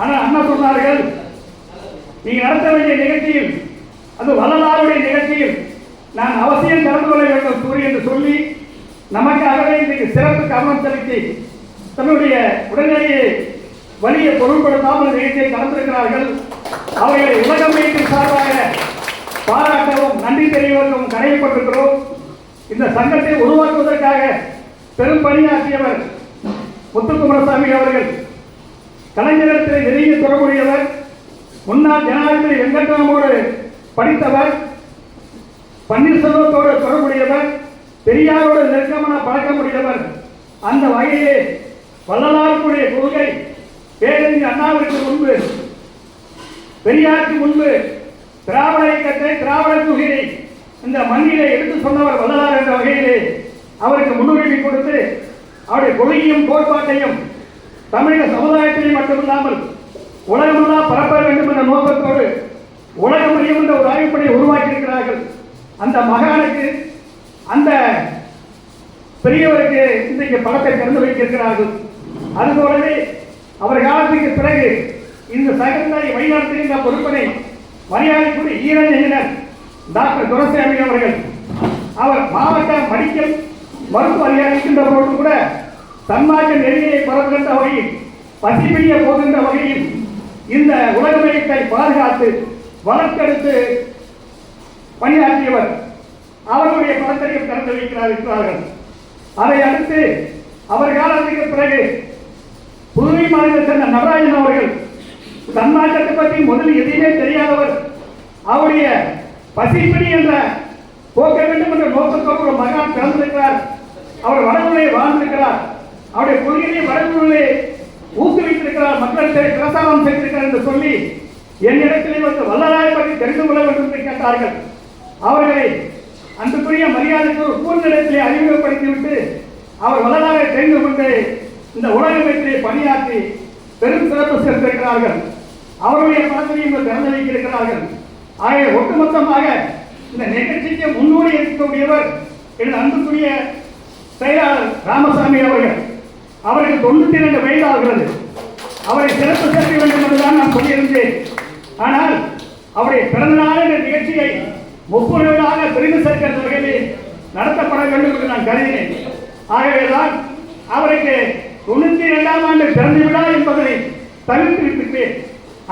ஆனால் அண்ணா சொன்னார்கள், நீங்க நடத்த வேண்டிய நிகழ்ச்சியில், அது வள்ளலாருடைய நிகழ்ச்சியில் நான் அவசியம் கலந்து கொள்ள வேண்டும் சூரி என்று சொல்லி நமக்காகவே இன்றைக்கு சிறப்பு கவனம் செலுத்தி தன்னுடைய உடனடியே வழியை பொருட்படுத்தாமல் நிகழ்ச்சியை கலந்திருக்கிறார்கள். அவர்களை உலகம் மீட்டும் சார்பாக பாராட்டவும் நன்றி தெரிவிக்கவும் கடமைப்பட்டிருக்கிறோம். இந்த சங்கத்தை உருவாக்குவதற்காக பெரும் பணியாற்றியவர் முத்துக்குமரசாமி அவர்கள். கலைஞரத்தில் நெருங்கிய தொடர்புடையவர், முன்னாள் ஜனாதிபதி வெங்கட்ராமோடு படித்தவர், பன்னீர்செல்வத்தோடு தொடர்புடையவர், பெரியாரோடு நெருக்கமான பழக்கமுடையவர். அந்த வகையிலே வள்ளலாருடைய கொள்கை பேரறிஞர் அண்ணாவிற்கு முன்பு, பெரியாருக்கு முன்பு திராவிட இயக்கத்தை, திராவிட கொள்கையை இந்த மண்ணிலே எடுத்து சொன்னவர் வள்ளலார் என்ற வகையிலே அவருக்கு முன்னுரிமை கொடுத்து அவருடைய கொள்கையும் கோட்பாட்டையும் தமிழக சமுதாயத்தையும் மட்டுமில்லாமல் உலகமெல்லாம் பரப்ப வேண்டும் என்ற நோக்கத்தோடு உலகம் அறியும் என்ற ஒரு ஆய்வுப்படையை உருவாக்கி இருக்கிறார்கள். அந்த மகானுக்கு, அந்த பெரியவருக்கு இன்றைக்கு படத்தை திறந்து வைத்திருக்கிறார்கள். அதுபோலவே அவர் காலத்துக்கு பிறகு இந்த சங்கத்தை வழிநடத்துகின்ற பொறுப்பினை மரியாதைக்குரிய ஈரஞ்சனர் டாக்டர் துரைசாமி அவர்கள், அவர் மாவட்ட மெடிக்கல் மருத்துவ அறிவிக்கின்ற போது கூட தன்மார்க்க நெறியை பரப்புகின்ற வகையில், பசிப்பிடிய போகின்ற வகையில் இந்த உலகமயத்தை பாதுகாத்து வளர்த்தெடுத்து பணியாற்றியவர். அவருடைய படத்தையும் திறந்து வைக்கிறார்கள். அதை அடுத்து அவர் காலத்துக்கு பிறகு புதுவை மாநில சேர்ந்த நடராஜன் அவர்கள், தன்மாற்றத்தை பற்றி முதலில் எதையுமே தெரியாதவர், அவருடைய பசிப்பிடி என்ற போக்க வேண்டும் என்ற நோக்கத்தோடு ஒரு மகான் பிறந்திருக்கிறார். அவர் வடகுள்ளே வாழ்ந்திருக்கிறார். அவருடைய கொள்கையை வடகுள்ளே ஊக்குவித்திருக்கிறார், மக்களுக்கு பிரசாரம் செய்திருக்கிறார் என்று சொல்லி என்னிடத்திலே வந்து வள்ளலாரை பற்றி தெரிந்து கொள்ள வேண்டும் என்று கேட்டார்கள். அவர்களை அன்புக்குரிய மரியாதைக்கு ஒரு கூர்நிலத்திலே அறிமுகப்படுத்திவிட்டு அவர் வள்ளலாரை தெரிந்து கொண்டு இந்த உலகத்திலே பணியாற்றி பெரும் சிறப்பு சேர்த்திருக்கிறார்கள். அவருடைய படத்தையும் திறந்து வைத்திருக்கிறார்கள். ஆகிய ஒட்டுமொத்தமாக இந்த நிகழ்ச்சிக்கு முன்னோடி இருக்கக்கூடியவர் எனது அன்புக்குரிய செயலாளர் ராமசாமி அவர்கள். அவருக்கு 92 வயது ஆகிறது. அவரை சிறப்பு சேர்க்க வேண்டும் என்றுதான் நான் சொல்லியிருந்தேன். ஆனால் அவருடைய பிறந்தநாள் என்ற நிகழ்ச்சியை 30 நாளாக பிரிவு சேர்க்கிற வகையில் நடத்தப்பட வேண்டும் என்று நான் கருதினேன். ஆகவேதான் அவருக்கு 92ஆம் ஆண்டு பிறந்த விழா என்பதை தவிர்த்திருக்கிறேன்.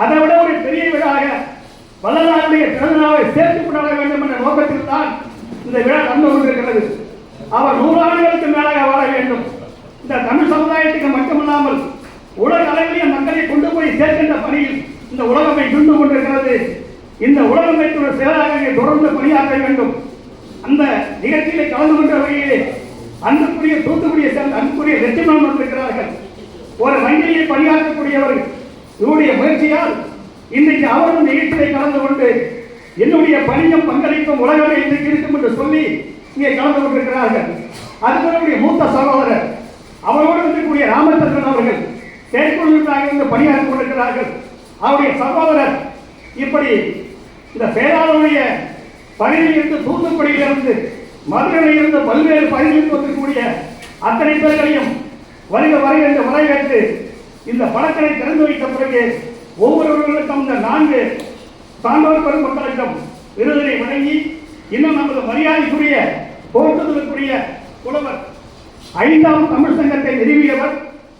அதை விட ஒரு பெரிய விழாவாக வள்ளலாருடைய பிறந்த நாளை சேர்த்து கொண்டாட வேண்டும் என்ற நோக்கத்தில் தான் இந்த விழா நடந்து கொண்டிருக்கிறது. அவர் 100 ஆண்டுகளுக்கு மேலாக வாழ வேண்டும். இந்த தமிழ் சமுதாயத்துக்கு மட்டுமல்லாமல் உலக அளவிலேயே மக்களை கொண்டு போய் சேர்க்கின்ற பணியில் இந்த உலகமை துண்டு கொண்டிருக்கிறது. இந்த உலகமைத்துடைய செயலாளர்களை தொடர்ந்து பணியாற்ற வேண்டும். அந்த நிகழ்ச்சியிலே கலந்து கொண்ட வகையிலே அன்புக்குரிய தூத்துக்குடியை சேர்ந்த அன்புக்குரிய லட்சுமணன் வந்திருக்கிறார்கள். ஒரு வங்கியில் பணியாற்றக்கூடியவர்கள். இவருடைய முயற்சியால் இன்றைக்கு அவரும் நிகழ்ச்சியை கலந்து கொண்டு என்னுடைய பணியும் பங்களிப்பும் உலகமே இன்றைக்கு இருக்கும் என்று சொல்லி இங்கே கலந்து கொண்டிருக்கிறார்கள். அதுபோல மூத்த சகோதரர் அவரோடு இருக்கக்கூடிய ராமச்சந்திரன் அவர்கள் செயற்குழுவினராக இருந்து பணியாற்றிக் கொண்டிருக்கிறார்கள். அவருடைய சகோதரர் இப்படி இந்த பேராளுடைய பகுதியிலிருந்து தூத்துக்குடியிலிருந்து மதுரையிலிருந்து பல்வேறு பகுதிகளுக்கு வந்திருக்கக்கூடிய அத்தனை பேர்களையும் வருக வருக என்று வரவேற்று இந்த படத்தை திறந்து வைத்த பிறகு ஒவ்வொருவர்களுக்கும் இந்த 4 சான்றோர் பெருமக்களுக்கும் விருதினை வழங்கி இன்னும் நமது மரியாதைக்குரிய போற்றுதலுக்குரிய புலவர் 5ஆம் தமிழ் சங்கத்தை நிறுவியவர்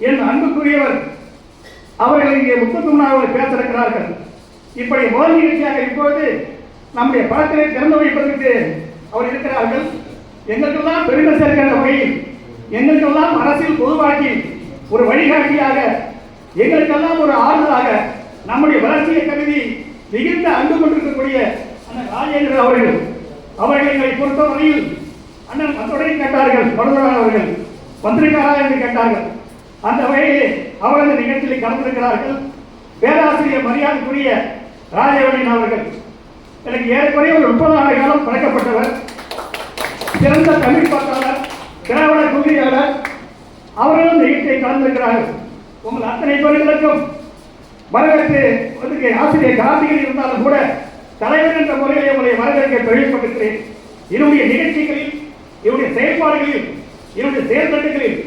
என் அன்புக்குரியவர் அவர்கள் இங்கே 33வது பேசிருக்கிறார்கள். இப்படி முதல் நிகழ்ச்சியாக இப்பொழுது நம்முடைய படத்திலே திறந்து வைப்பதற்கு அவர் இருக்கிறார்கள். எங்களுக்கெல்லாம் பெருமை சேர்க்கிற வகையில் எங்களுக்கெல்லாம் அரசியல் பொது வாழ்க்கையில் ஒரு வழிகாட்டியாக எங்களுக்கெல்லாம் ஒரு ஆறுதலாக நம்முடைய வளர்ச்சியை கருதி மிகுந்த அன்பு கொண்டிருக்கக்கூடிய அண்ணன் ராஜேந்திரன் அவர்கள் எங்களை பொறுத்தவரையில் அண்ணன் வந்தவுடனே கேட்டார்கள், மருதவன் அவர்கள் வந்திருக்காரா என்று கேட்டார்கள். அந்த வகையிலே அவரது நிகழ்ச்சியில் கலந்திருக்கிறார்கள். பேராசிரியர் மரியாதைக்குரிய ராஜேவனின் அவர்கள் எனக்கு ஏறக்குறைய ஒரு 30 ஆண்டு காலம் படைக்கப்பட்டவர். சிறந்த தமிழ் பற்றாளர், திராவிட கொள்கையாளர். அவர்களும் நிகழ்ச்சியை கலந்திருக்கிறார்கள். உங்கள் அத்தனை பேர்களுக்கும் வரவேற்று ஆசிரியர் கார்த்திகை இருந்தாலும் கூட தலைவர் என்ற முறையிலே உங்களை வரவேற்க தெளிவுபட்டிருக்கிறேன். என்னுடைய நிகழ்ச்சிகளில், என்னுடைய செயல்பாடுகளில், என்னுடைய செயல்பாடுகளில்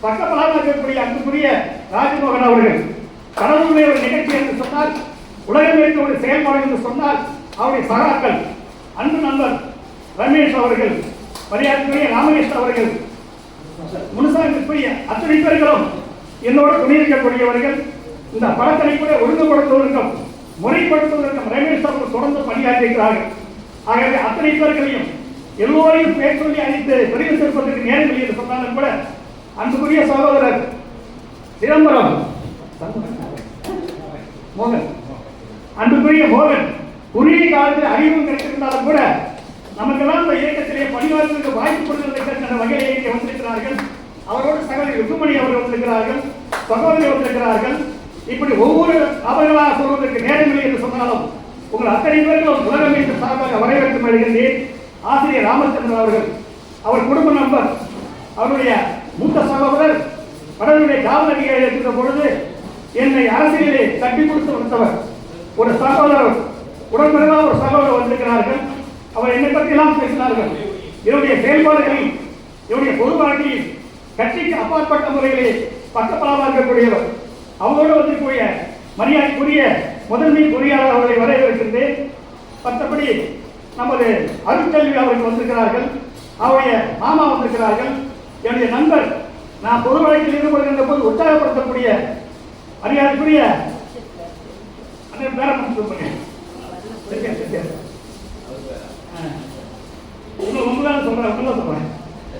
பக்கபலமாக இருக்கக்கூடிய அன்புக்குரிய ராஜமோகன் அவர்கள் கடவுளுடைய ஒரு நிகழ்ச்சி என்று சொன்னால், உலகம் ஒரு செயல்பாடு என்று சொன்னால் அவருடைய சகாக்கள் அன்பு நண்பர் ரமேஷ் அவர்கள், மரியாதைக்குரிய ராமகிருஷ்ணன் அவர்கள், முனுசாமிக்குரிய அத்தனை பேர்களும் என்னோடு துணையிருக்கக்கூடியவர்கள். இந்த படத்தை கூட ஒழுங்குபடுத்துவதற்கும் முறைப்படுத்துவதற்கும் ரமேஷ் அவர்கள் தொடர்ந்து பணியாற்றியிருக்கிறார்கள். ஆகவே அத்தனை பேர்களையும் எல்லோரையும் பேர் சொல்லி அழைத்து பெரிய சேர்ப்பதற்கு நேரங்கள் என்று சொன்னாலும் கூட அன்புக்குரிய சகோதரர் சிதம்பரம் மோகன், அன்புக்குரிய மோகன் குறுகிய காலத்தில் அறிவும் கிடைத்திருந்தாலும் கூட நமக்கெல்லாம் இந்த இயக்கத்திலே பணியாற்றுவதற்கு வாய்ப்பு கொடுத்திருக்கிற வகையிலே இங்கே வந்திருக்கிறார்கள். அவரோடு சகோதரி ருக்குமணி அவர்கள் வந்திருக்கிறார்கள், சகோதரி வந்திருக்கிறார்கள். இப்படி ஒவ்வொரு அவர்களாக சொல்வதற்கு நேரமில்லை என்று சொன்னாலும் உங்கள் அத்தனை பேர்களும் உலகம் என்று சார்பாக வரவேற்று வருகின்றேன். ஆசிரியர் ராமச்சந்திரன் அவர்கள், அவர் குடும்ப நண்பர், அவருடைய மூத்த சகோதரர் கடவுளுடைய காவல் அதிகாரி இருக்கின்ற பொழுது என்னை அரசியலிலே தட்டி கொடுத்து வந்தவர். ஒரு சகோதரர் உடன்பிறவாக ஒரு சகோதரர் வந்திருக்கிறார்கள். அவர் என்னை பற்றியெல்லாம் பேசினார்கள். என்னுடைய செயல்பாடுகளில், என்னுடைய பொது வாழ்க்கையில் கட்சிக்கு அப்பாற்பட்ட முறையிலே பக்கபலமாக இருக்கக்கூடியவர். அவரோடு வந்திருக்கூடிய மரியாதைக்குரிய முதன்மை பொறியாளர் அவர்களை வரவேற்கின்றேன். மற்றபடி நமது அருட்கல்வி அவர்கள் வந்திருக்கிறார்கள், அவருடைய மாமா வந்திருக்கிறார்கள். என்னுடைய நண்பர், நான் பொது வழக்கில் ஈடுபடுகின்ற போது உற்சாகப்படுத்தக்கூடிய மரியாதைக்குரிய பேர சொல்றேன்,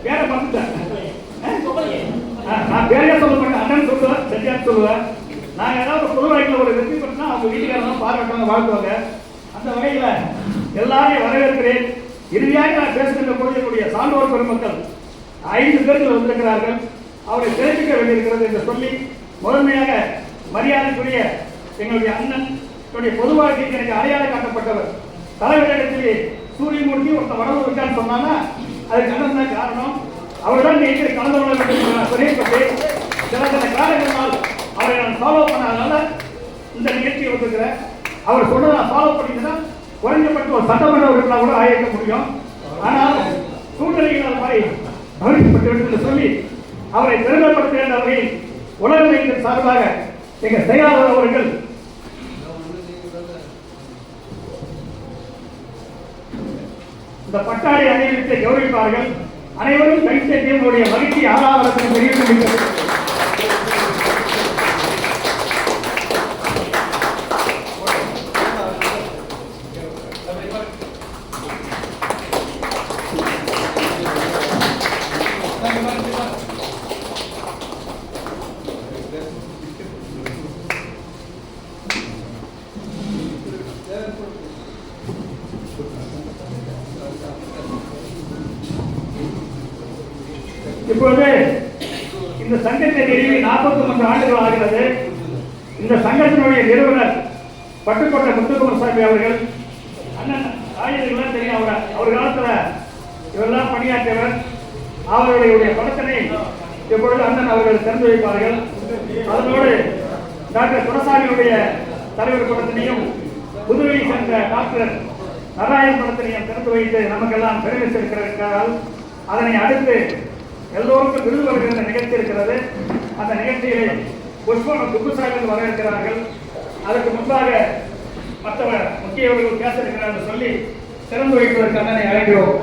பேர பார்த்துட்டேன். நான் பேரையே சொல்ல மாட்டேன், அண்ணன் சொல்லுவேன், சரியான்னு சொல்லுவேன். நான் ஏதாவது பொது வாழ்க்கையில் ஒரு வெற்றி பெற்றா அவங்க வீட்டுக்காரங்க பாராட்டுவாங்க, வாழ்த்துவாங்க. அந்த வகையில் எல்லாரையும் வரவேற்கிறேன். இறுதியாக நான் பேசுகின்ற பொழுதுடைய சான்றோர் பெருமக்கள் 5 பேர்கள் வந்திருக்கிறார்கள். அவரை தெரிவிக்க வேண்டியிருக்கிறது என்று சொல்லி முதன்மையாக மரியாதைக்குரிய எங்களுடைய அண்ணன், என்னுடைய பொது வாழ்க்கைக்கு எனக்கு அடையாளம் காட்டப்பட்டவர், தலைவரிடத்திலே சூரியமூர்த்தி ஒருத்தர் வரவு இருக்கான்னு சொன்னான்னா அதுக்கு அண்ணன் தான் காரணம். அவர் தான் நிகழ்ச்சியை கலந்து கொள்ள வேண்டும் சொல்லிப்பட்டு சில காரணங்களால் அவரை நான் ஃபாலோ பண்ணாதனால இந்த நிகழ்ச்சியை வந்திருக்கிறேன். அவர் சொன்னதை நான் ஃபாலோ பண்ணிங்கன்னா குறைஞ்சப்பட்ட ஒரு சட்டமன்ற உறுப்பினர் கூட ஆயிருக்க முடியும். ஆனால் சூழ்நிலைகள் மாதிரி கவனிக்கப்பட்டு சொல்லி அவரை பெருமைப்படுத்த வேண்டிய வகையில் உலக சார்பாக எங்க செயலாளர் அவர்கள் இந்த பட்டாடை அணிவித்து கௌரவிப்பார்கள். அனைவரும் கைத்தட்டி உங்களுடைய மகிழ்ச்சி ஆதாரத்தில் தெரிவிக்கின்றது. இப்பொழுது இந்த சங்கத்தை நிறுவி 43 ஆண்டுகள் ஆகிறது. இந்த சங்கத்தினுடைய நிறுவனர் பட்டுக்கோட்டை முத்துக்குமாரசாமி அவர்கள். அண்ணன் ஆயுதங்கள்லாம் தெரியும். அவர் காலத்துல இவரெல்லாம் பணியாற்றியவர். அவர்களுடைய படத்தினை இப்பொழுது அண்ணன் அவர்கள் திறந்து வைப்பார்கள். அதனோடு டாக்டர் துரசாமியுடைய தலைவர் படத்தினையும் புதுவை சென்ற டாக்டர் நாராயண் படத்தினையும் திறந்து வைத்து நமக்கெல்லாம் பெருமிச்சிருக்கிறார்கள். அதனை அடுத்து எல்லோருக்கும் விருது வருகின்ற நிகழ்ச்சி இருக்கிறது. அந்த நிகழ்ச்சியிலே புஷ்பம் குப்புசாமிகள் வர இருக்கிறார்கள். அதற்கு முன்பாக மற்றவர் முக்கியவர்கள் பேச இருக்கிறார்கள் சொல்லி திறந்து வைப்பதற்கு அண்ணனை அழைக்கிறோம்.